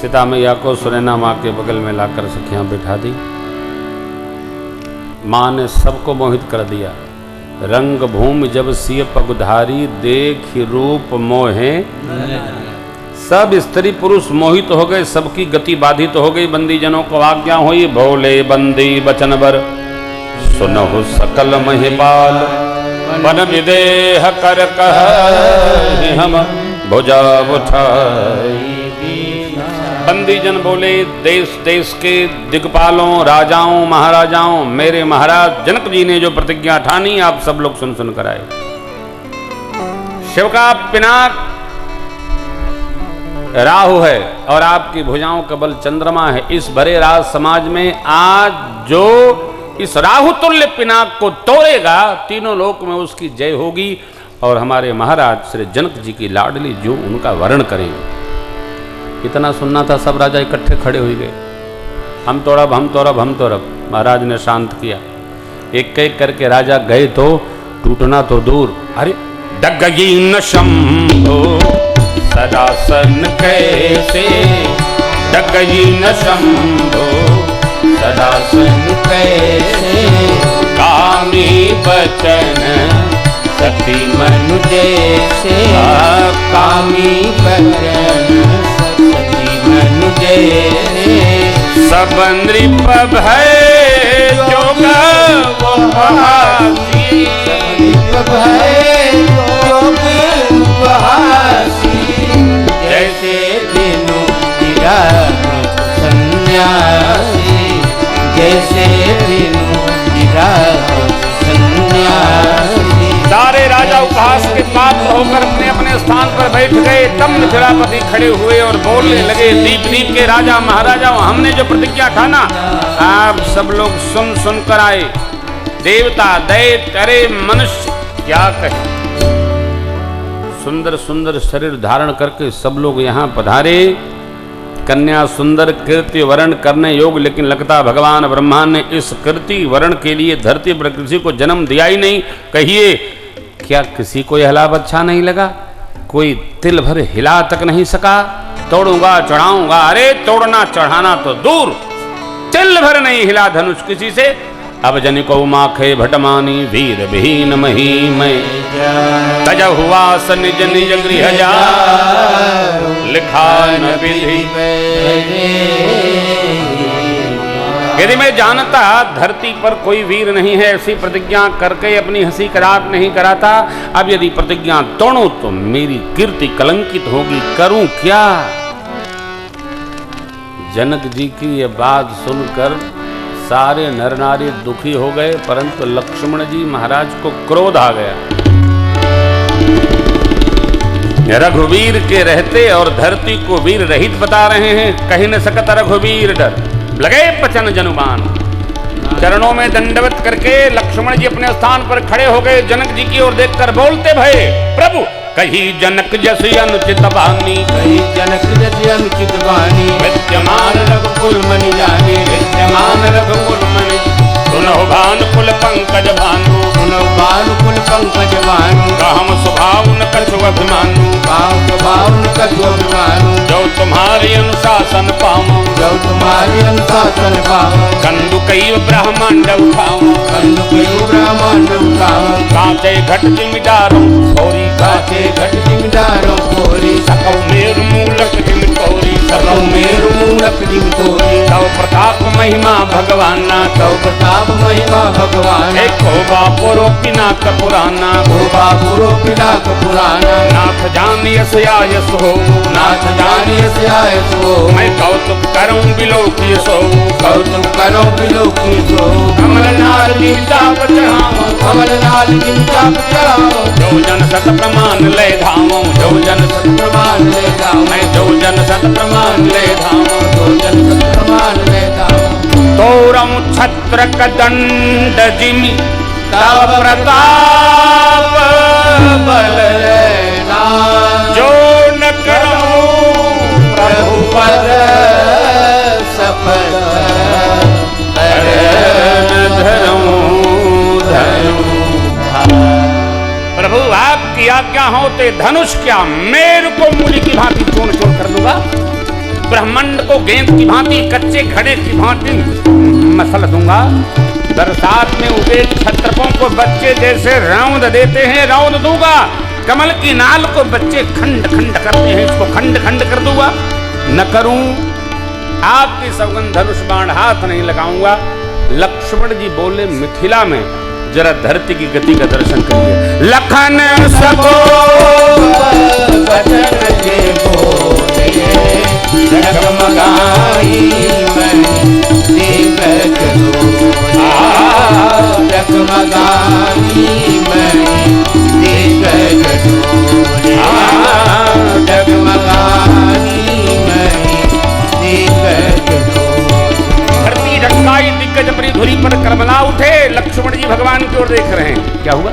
सीता मैया को सुनैना माँ के बगल में लाकर सखियां बिठा दी। माँ ने सबको मोहित कर दिया। रंग भूमि जब सिय पगधारी, देख रूप मोहे, सब स्त्री पुरुष मोहित हो गए, सबकी गति बाधित हो गई। बंदी जनों को आज्ञा हुई, भोले बंदी बचन बर, सुनहु सकल महिपाल, वन विदेह कर कह हम भुजा उठाई। बंदी जन बोले, देश देश के दिग्पालों, राजाओं, महाराजाओं, मेरे महाराज जनक जी ने जो प्रतिज्ञा ठानी, आप सब लोग सुन सुन कर आए। शिव का पिनाक राहु है और आपकी भुजाओं का बल चंद्रमा है। इस भरे राज समाज में आज जो इस राहु तुल्य पिनाक को तोड़ेगा, तीनों लोक में उसकी जय होगी। और हमारे महाराज श्री जनक जी की लाडली जो उनका वर्ण करेंगे। इतना सुनना था, सब राजा इकट्ठे खड़े हो गए। हम तोड़ब, हम तोड़ब, हम तोड़ब। महाराज ने शांत किया। एक एक करके राजा गए तो टूटना तो दूर, अरे डगगी न शंभो सदासन कैसे, डगगी न शंभो सदासन कैसे, कामी बचन सती मनु जैसे कामी बचन सती मनु जैसे सब नृप भय जोग वो हासी भय जोग उपहासी जैसे बिनु निराग सन्यासी जैसे बिनु निराग सन्यासी। सारे राजा उपहास के पात्र होकर अपने अपने स्थान पर बैठ गए। तब मिथिलापति खड़े हुए और बोलने लगे, दीप दीप के राजा महाराजाओं, हमने जो प्रतिज्ञा ठाना आप सब लोग सुन सुन कर आए। देवता दैत्य अरे मनुष्य क्या कहे। सुंदर सुंदर शरीर धारण करके सब लोग यहाँ पधारे। कन्या सुंदर कीर्ति वर्ण करने योग, लेकिन लगता भगवान ब्रह्मा ने इस कीर्ति वर्ण के लिए धरती पर किसी को जन्म दिया ही नहीं। कहिए क्या किसी को यह लाभ अच्छा नहीं लगा? कोई तिल भर हिला तक नहीं सका। तोड़ूंगा चढ़ाऊंगा, अरे तोड़ना चढ़ाना तो दूर, तिल भर नहीं हिला धनुष किसी से। अब जन को माखे भटमानी वीर विहीन मही में तज हुआ स निज निज गृह जा लिखा न विधि। यदि मैं जानता धरती पर कोई वीर नहीं है, ऐसी प्रतिज्ञा करके अपनी हंसी करात नहीं कराता। अब यदि प्रतिज्ञा तोड़ूं तो मेरी कीर्ति कलंकित होगी, करूं क्या? जनक जी की यह बात सुनकर सारे नर नारी दुखी हो गए, परंतु लक्ष्मण जी महाराज को क्रोध आ गया। रघुवीर के रहते और धरती को वीर रहित बता रहे हैं। कहीं न सकता रघुवीर डर, लगे पचन जनुमान। चरणों में दंडवत करके लक्ष्मण जी अपने स्थान पर खड़े हो गए। जनक जी की ओर देखकर बोलते भये, प्रभु कही जनक जस अनुचित वाणी, कही जनक जस अनुचित वाणी। विद्यमान रघुकुल मनि जानी, विद्यमान रघुकुल मनि सुनो भानुकुल पंकज भानु, सुनो भानुकुल पंकज भानु। कहम स्वभाव न कछु अभिमानु, काम स्वभाव न कछु अभिमानु। जो तुम्हारे अनुशासन पाऊं, जो तुम्हारे अनुशासन पाऊं। कंदु कई ब्रह्मांड उठाऊं, कंदु कई ब्रह्मांड उठाऊं। कांचे घट जिमिदारों थोरी, कांचे घट जिमिदारों थोरी। सकौ मेरु मूलक जिम तोरी, सकौ मेरु मूलक जिम तोरी। तव प्रताप महिमा भगवाना, तव प्रताप महिमा भगवान। एको बापुरो पिनाक पुराना, बापुरो पिनाक पुराना। नाथ जानियस आयस हो, नाथ जानियस आयस हो। मैं कौतुक करूं बिलोकी सो, कौतुक करो बिलोकी सो। कमल नाल चाप चढ़ाऊं, कमल नाल चाप चढ़ाऊं। जो जन सत प्रमाण ले धामो, जो जन सत प्रमाण ले धामो। मैं जो जन सत प्रमाण ले धामो, जो जन सत प्रमाण ले धामो। तोरम छत्र कदंड जिमि तव प्रताप बल लेना। जो न करो प्रभु पद सफल प्रभु आपकी आज्ञा हो ते धनुष क्या मेरे को मूली की भांति चूर्ण चूर्ण कर दूंगा, ब्रह्मांड को गेंद की भांति कच्चे घड़े की भांति मसल दूंगा। बरसात में उगे छत्रपों को बच्चे जैसे रौंद देते हैं रौंद दूंगा। कमल की नाल को बच्चे खंड खंड करते हैं, इसको खंड खंड कर दूंगा। न करूं आपकी सौगंध धनुष बाण हाथ नहीं लगाऊंगा। लक्ष्मण जी बोले मिथिला में जरा धरती की गति का दर्शन करिए। लखन सबो बचन के बोले जगमगाई मैं दीपक डोले। जगमगाई मैं दीपक डोले। जगमगाई मैं दीपक डोले। धरती ढकाई दिग्गज अपनी धुरी पर करमला उठे। लक्ष्मण जी भगवान की ओर देख रहे हैं। क्या हुआ?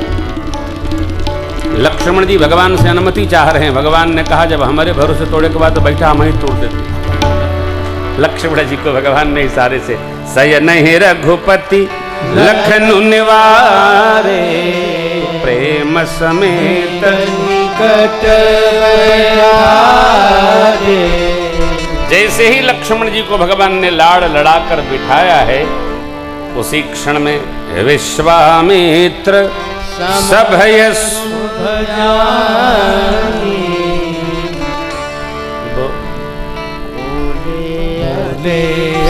लक्ष्मण जी भगवान से अनुमति चाह रहे हैं। भगवान ने कहा जब हमारे भरोसे तोड़े के बाद तो बैठा हम ही तोड़ देते। लक्ष्मण जी को भगवान ने इशारे से सयन हे रघुपति लखनु निवारे प्रेम समेत निकट रे। जैसे ही लक्ष्मण जी को भगवान ने लाड़ लड़ाकर बिठाया है, उसी क्षण में विश्वामित्र सभयस भजानी बोले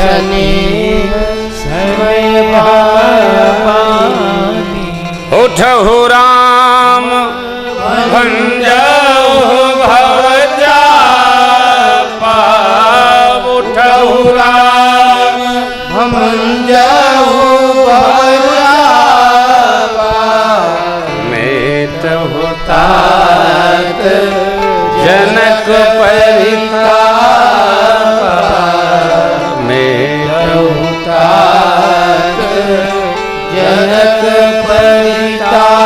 अनेक समय पानी उठहु राम भंजहु भवजापा उठहु राम भंजहु भवजापा मेटहु तात जनक परितापा मेटहु तात जनक परितापा।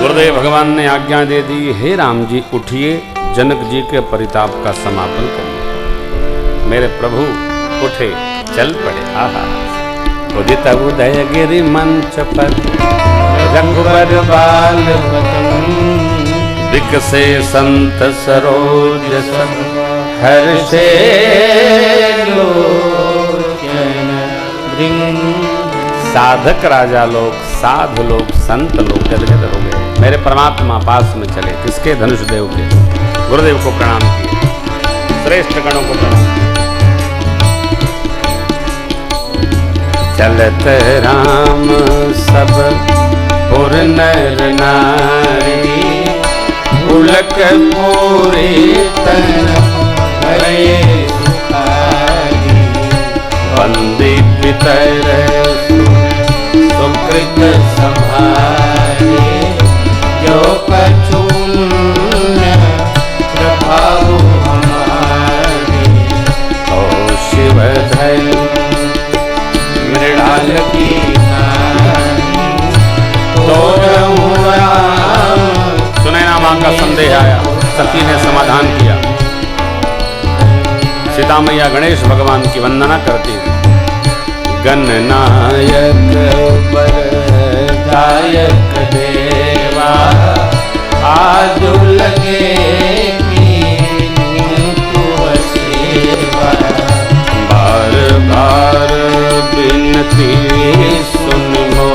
गुरुदेव भगवान ने आज्ञा दे दी, हे राम जी उठिए, जनक जी के परिताप का समापन करिए। मेरे प्रभु उठे, चल पड़े। आहा उदित उदय गिरि मंच पर रघुबर बाल विकसे संत सरोज सब हर्षे लोचन भृंग। साधक राजा लोग, साधु लोग, संत लोग गदगद हो गए। मेरे परमात्मा पास में चले, किसके? धनुष देव के। गुरुदेव को प्रणाम किए, श्रेष्ठ गणों को प्रणाम। चलत राम सब पुर नर नारी, उलक पूरी तन भये सुखारी। वंदे पितर सुकृत संभारे जो कछु प्रभाव हमारे। ओ शिव धन मृणाल की सुनैना मां का संदेह आया, सती ने समाधान किया। सीता मैया गणेश भगवान की वंदना करती, गणनायक वरदायक देवा आज लगे सेवा। बार बार बिनती सुनो,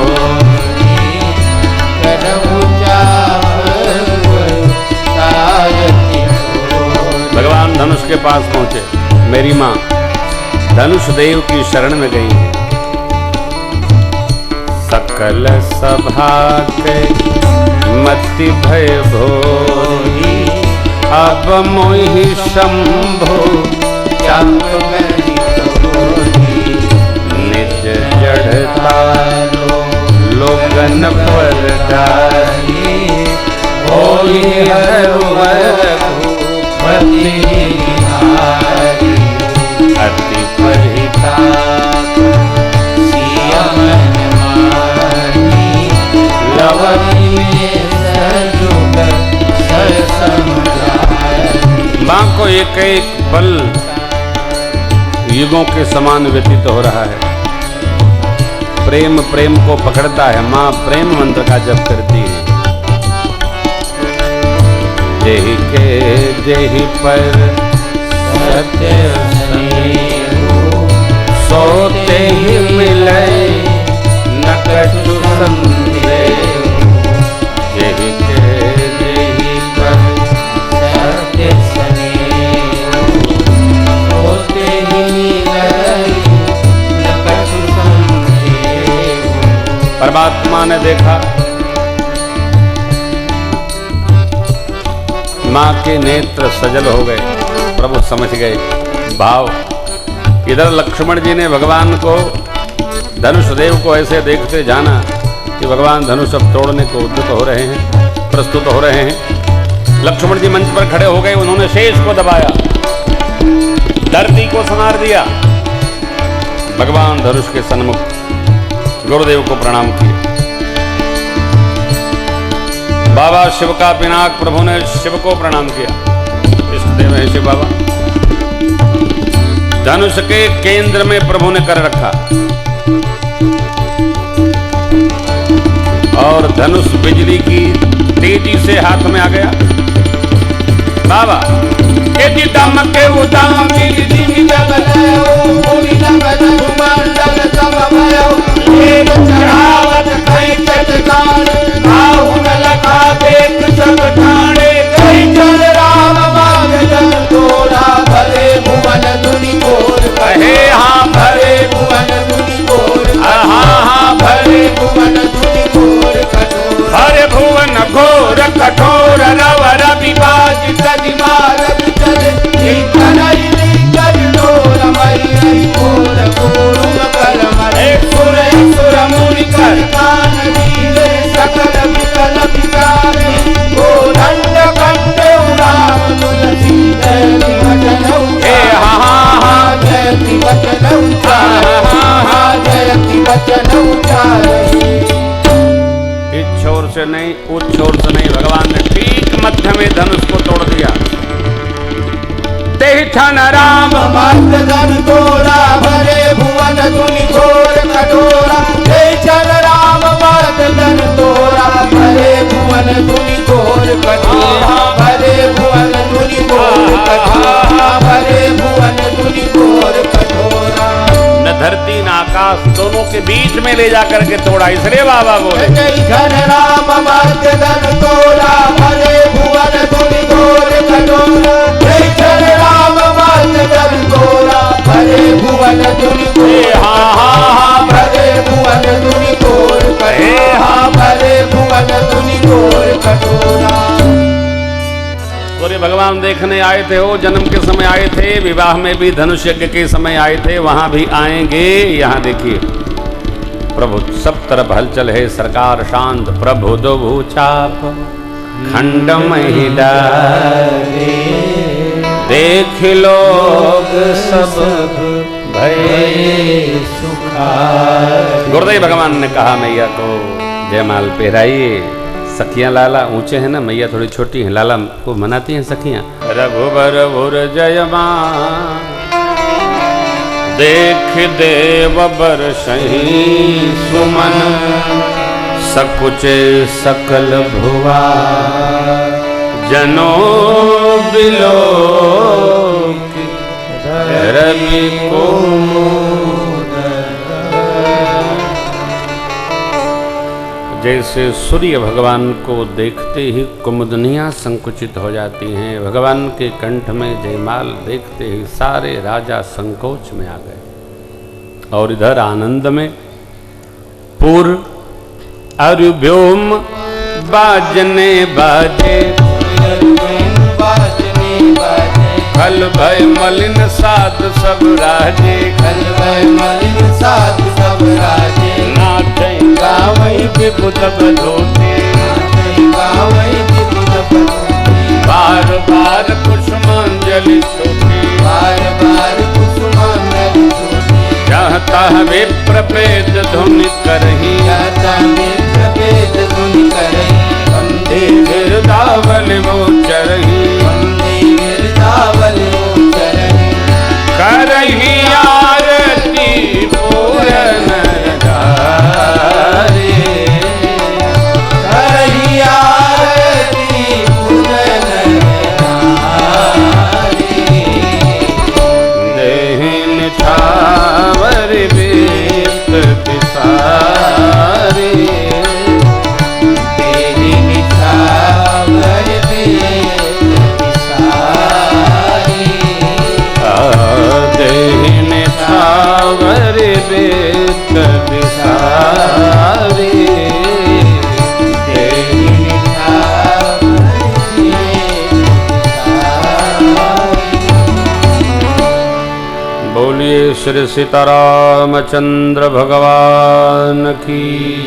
भगवान धनुष के पास पहुंचे। मेरी माँ धनुष देव की शरण में गई है। सकल सभा के मति भय भोरी, अब मोहि शंभो निज जड़ता लोगन पर डारी, होई अति परिताप सिया मन मानी। लवनी में सजुग सरसमझारी। माँ को एक एक पल युगों के समान व्यतीत हो रहा है। प्रेम प्रेम को पकड़ता है। माँ प्रेम मंत्र का जप करती है। जेहि के जेहि पर सत्य स्नेह सोते ही मिले न कछु संदेह। जेहि के जेहि पर सत्य स्नेह होते ही मिले न कछु संदेह। परमात्मा ने देखा माँ के नेत्र सजल हो गए। प्रभु समझ गए भाव। इधर लक्ष्मण जी ने भगवान को, धनुष देव को ऐसे देखते जाना कि भगवान धनुष अब तोड़ने को उद्यत हो रहे हैं, प्रस्तुत हो रहे हैं। लक्ष्मण जी मंच पर खड़े हो गए। उन्होंने शेष को दबाया, धरती को संवार दिया। भगवान धनुष के सन्मुख गुरुदेव को प्रणाम किए। बाबा शिव का पिनाक प्रभु ने शिव को प्रणाम किया। इष्ट देव है शिव बाबा। धनुष के केंद्र में प्रभु ने कर रखा और धनुष बिजली की तेजी से हाथ में आ गया। बाबा तेजी दमके उदामी दिवि जगलयो भूमि नगन भूमंडल सब भयो एक चढ़ावत कई चटकान काहू न लखा देख सब ठाणे कई चल राम माग जन तोड़ा भले भुवन धुनि घोर कहे हाँ भले भुवन धुनि घोर हाँ भले भुवन धुनि घोर कठोर हरे भुवन घोर कठोर रव रवि बाज कदि मारत चले कनई कर डोर मई घोर घोर कर मरे सुर सुर मुनि कर कान नीले सकल विकल विकारे गोरंड कंठ राम तुलसी जयति वचन उचारे जयति वचन उचारे जयति वचन उचारे। इस छोर से नहीं उस छोर से नहीं, भगवान ने ठीक मध्य में धनुष को तोड़ दिया। तेहि क्षण राम मस्त धन तोड़ा भरे भुवन धुनि घोर कठोरा तेहि क्षण राम मस्त धन तोड़ा भरे भुवन धुनि घोर कठोरा भरे भुवन धुनि घोर कठोरा भरे भुवन धुनि घोर कठोरा। न धरती न आकाश दोनों के बीच में ले जाकर के तोड़ा, इसलिए बाबा बोले तेहि क्षण राम मस्त धन तोड़ा भरे भुवन धुनि घोर कठोरा तेहि क्षण राम मस्त धन तोड़ा भरे भुवन धुनि घोर भरे भुवन धुनि घोर कठोरा भरे भुवन धुनि घोर कठोरा। बोले भगवान देखने आए थे, वो जन्म के समय आए थे, विवाह में भी धनुष यज्ञ के समय आए थे, वहां भी आएंगे। यहाँ देखिए प्रभु सब तरफ हलचल है, सरकार शांत, प्रभु दो भूचाप खंड महिला देख लोग सब भय सुखार। गुरुदेव भगवान ने कहा मैया को जयमाल पहराइए। सखियां लाला ऊंचे हैं ना, मैया थोड़ी छोटी हैं, लाला को मनाती हैं सखियां। रघुबर भुर जयमान देख देव बरसहि सुमन सकुचे सकल भुवा जनो बिलो रवि को जैसे सूर्य भगवान को देखते ही कुमुदनियाँ संकुचित हो जाती हैं, भगवान के कंठ में जयमाल देखते ही सारे राजा संकोच में आ गए। और इधर आनंद में पूर्व अरुव्योम बाजने बाजे खल भय मलिन साध सब राजे खल भय मलिन साध सब राजे नाथ गावई विपुत बधोते गावई विपुत बधोते बार बार पुष्पांजलि छोटी बार बार पुष्पांजलि छोटी जहाँ तह विप्र पेद धुनि करही जाता मित्र भेद धुनि करहि वंदे गिरदावन मोचरही वंदे गिरदावन मोचरहि करही आरती पूरन रे करहि आरती पूरन देहिन छावर बेत पिसारे देहि छावर बेत पिसारे देहिन छावर बेत पिसारे देहि छावर बेत पिसारे। बोलिए श्री सीतारामचंद्र भगवान की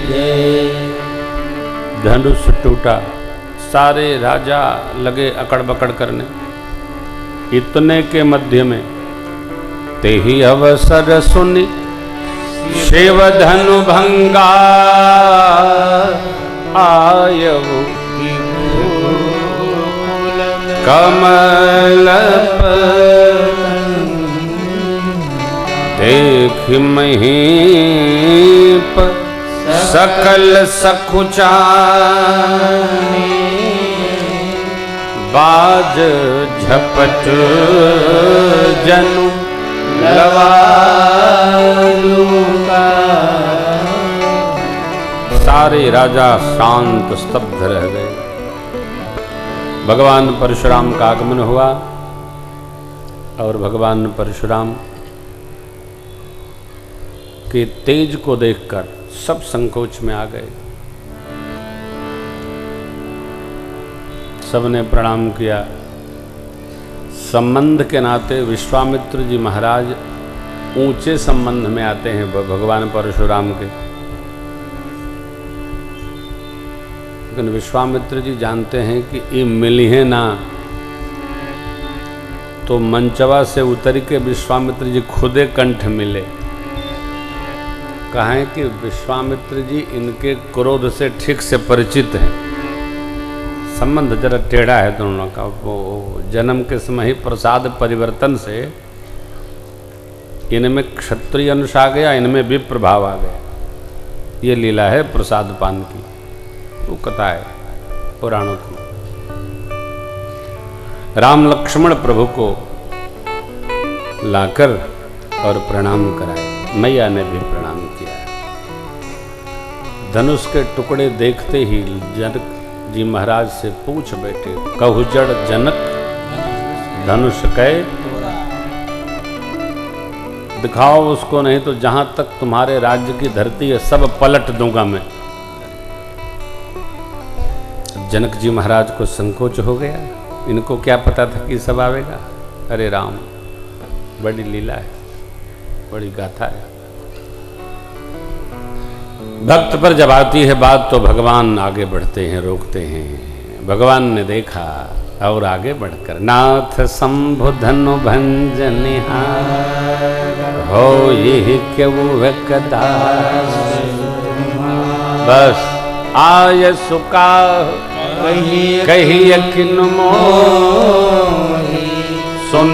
जय। धनुष टूटा, सारे राजा लगे अकड़ बकड़ करने। इतने के मध्य में तेहि अवसर सुनि शिव धनु भंगा आयु कमल देख महीप सकल सकुचानी बाज झपट जनु लवालूका। सारे राजा शांत स्तब्ध रह गए। भगवान परशुराम का आगमन हुआ और भगवान परशुराम के तेज को देखकर सब संकोच में आ गए। सबने प्रणाम किया। संबंध के नाते विश्वामित्र जी महाराज ऊंचे संबंध में आते हैं भगवान परशुराम के। लेकिन विश्वामित्र जी जानते हैं कि ये मिली है ना, तो मंचवा से उतर के विश्वामित्र जी खुदे कंठ मिले। कहें कि विश्वामित्र जी इनके क्रोध से ठीक से परिचित हैं। संबंध जरा टेढ़ा है दोनों का। वो जन्म के समय ही प्रसाद परिवर्तन से इनमें क्षत्रिय अंश आ गया, इनमें विप्र भाव आ गया। ये लीला है प्रसाद पान की, वो कथा है पुराणों की। राम लक्ष्मण प्रभु को लाकर और प्रणाम कराए। मैया ने भी प्रणाम किया। धनुष के टुकड़े देखते ही जनक जी महाराज से पूछ बैठे, कहु जड़ जनक धनुष कै, दिखाओ उसको, नहीं तो जहां तक तुम्हारे राज्य की धरती है सब पलट दूंगा मैं। जनक जी महाराज को संकोच हो गया। इनको क्या पता था कि सब आवेगा। अरे राम, बड़ी लीला है, बड़ी गाथा है। भक्त पर जब आती है बात तो भगवान आगे बढ़ते हैं, रोकते हैं। भगवान ने देखा और आगे बढ़कर नाथ शंभु धनु भंजनिहार हो ये क्यों कदा। बस आय सुका कहिए किन मोहि सुन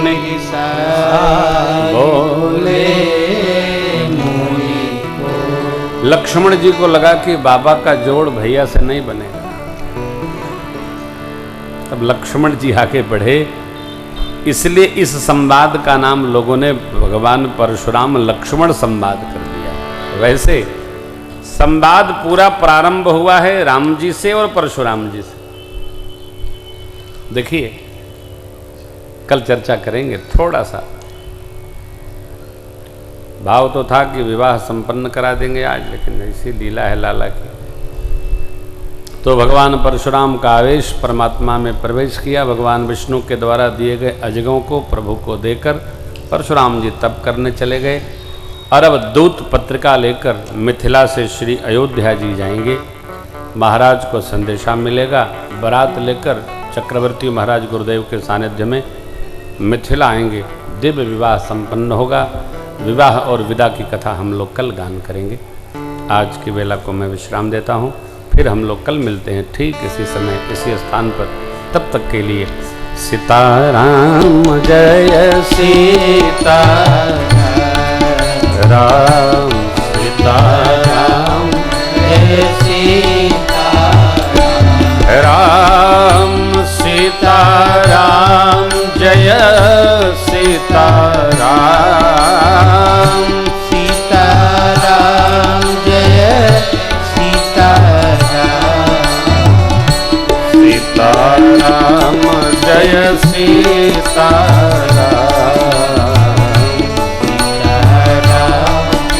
बोले। लक्ष्मण जी को लगा कि बाबा का जोड़ भैया से नहीं बनेगा। तब लक्ष्मण जी आगे बढ़े। इसलिए इस संवाद का नाम लोगों ने भगवान परशुराम लक्ष्मण संवाद कर दिया। वैसे संवाद पूरा प्रारंभ हुआ है राम जी से और परशुराम जी से। देखिए, कल चर्चा करेंगे थोड़ा सा। भाव तो था कि विवाह संपन्न करा देंगे आज, लेकिन ऐसी लीला है लाला की। तो भगवान परशुराम का आवेश परमात्मा में प्रवेश किया। भगवान विष्णु के द्वारा दिए गए अजगों को प्रभु को देकर परशुराम जी तप करने चले गए। और अब दूत पत्रिका लेकर मिथिला से श्री अयोध्या जी जाएंगे। महाराज को संदेशा मिलेगा। बारात लेकर चक्रवर्ती महाराज गुरुदेव के सानिध्य में मिथिला आएंगे। दिव्य विवाह संपन्न होगा। विवाह और विदा की कथा हम लोग कल गान करेंगे। आज की वेला को मैं विश्राम देता हूँ। फिर हम लोग कल मिलते हैं ठीक इसी समय इसी स्थान पर। तब तक के लिए सीताराम जय सीताराम सीताराम जय सीताराम सीताराम जय सीताराम सीताराम जय सीताराम जय सीताराम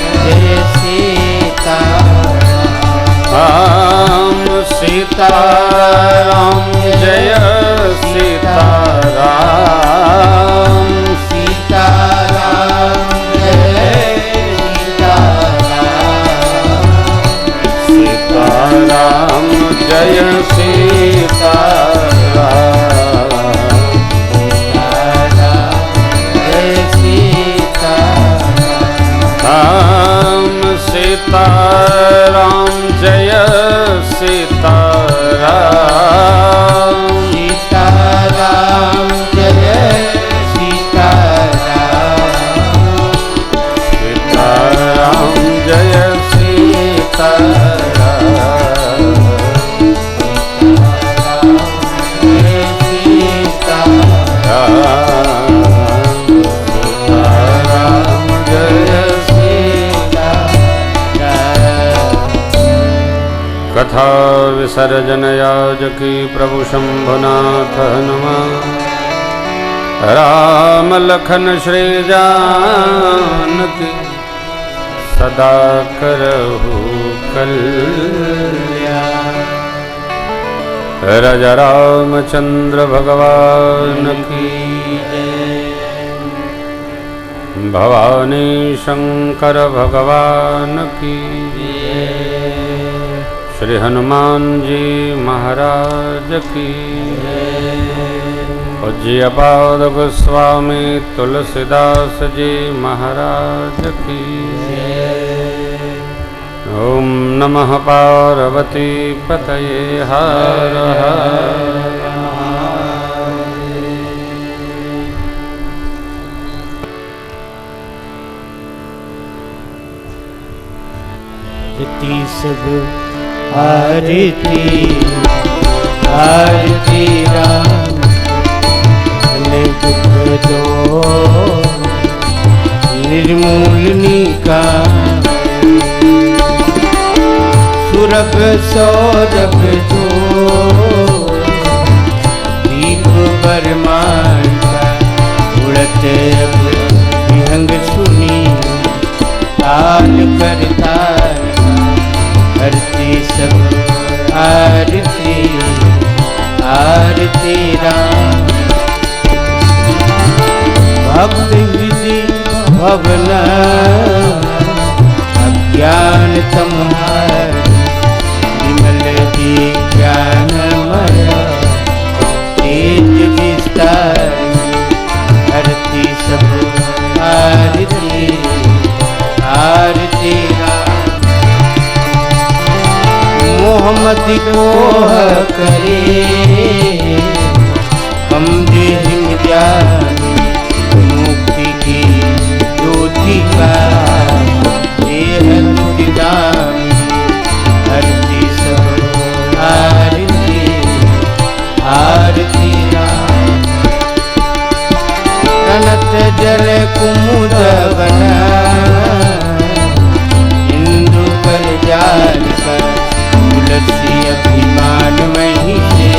जय सीताराम सीताराम जय सीताराम सीताराम सीताराम जय सीताराम सीताराम जय सीताराम सीताराम जय सीताराम सीताराम जय सीताराम कथा विसर्जन याजकी प्रभु शंभुनाथ हनुमान राम लखन श्री जानकी सदा करहु कल्याण। राजा रामचंद्र भगवान की भवानी शंकर भगवान की श्री हनुमान जी महाराज की पूज्यपाद गोस्वामी तुलसीदास जी महाराज की। ओम नमः पार्वती पतये हर हर। आरती सब आरती आरती राम दुख दो निर्मूलनी का सुरभ सौरभ जो दीप बरमान का उड़त विहंग सुनी ताल करता आरती सब आरती आरती राम भक्त विधि भवना अज्ञान तमहार विमल जी ज्ञानमय तेज विस्तार आरती सब आरती आरती मोहम्मद मोह करे हम जिम जाने मुक्ति की ज्योति का देह दुर्गामी आरती सब आरती आरती कनत जल कुमुद बना इंदु कर जाल कर तुलसी अभिमान मही से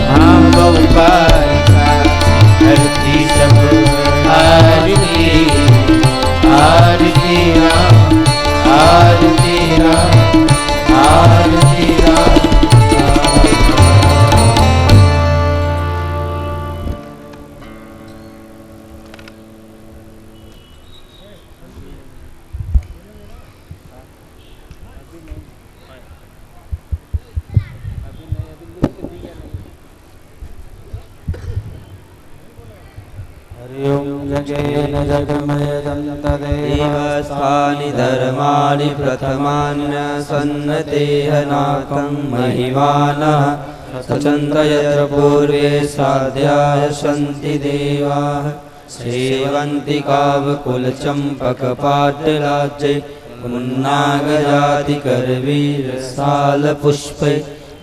हाँ बहुपाल का आरती सब आरती आरती राम आरती राम आरती राम। देवस्थानि धर्माणि प्रथमान्यसन्नतेहनाकं महिमानः सचन्तयत्र पूर्वे साध्याय सन्ति देवाः सेवन्ति कावकुलचम्पकपाटलाज्ये पुन्नागजातिकरवीरसालपुष्पै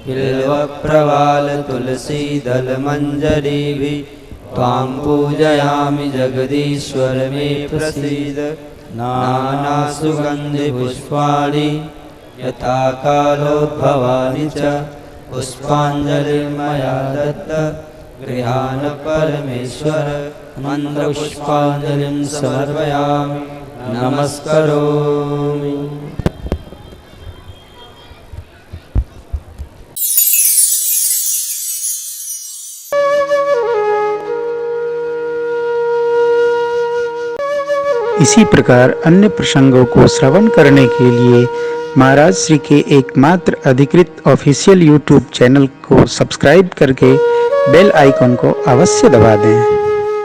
बिल्वप्रवालतुलसीदलमञ्जरीभिः त्वां पूजयामि जगदीश्वर मे प्रसीद। नानासुगन्धिपुष्पाणि यथा कालोद्भवानि च पुष्पाञ्जलिर्मया दत्त गृहाण परमेश्वर मन्त्रपुष्पाञ्जलिं समर्पयामि नमस्करोमि। इसी प्रकार अन्य प्रसंगों को श्रवण करने के लिए महाराज श्री के एकमात्र अधिकृत ऑफिशियल यूट्यूब चैनल को सब्सक्राइब करके बेल आइकॉन को अवश्य दबा दें।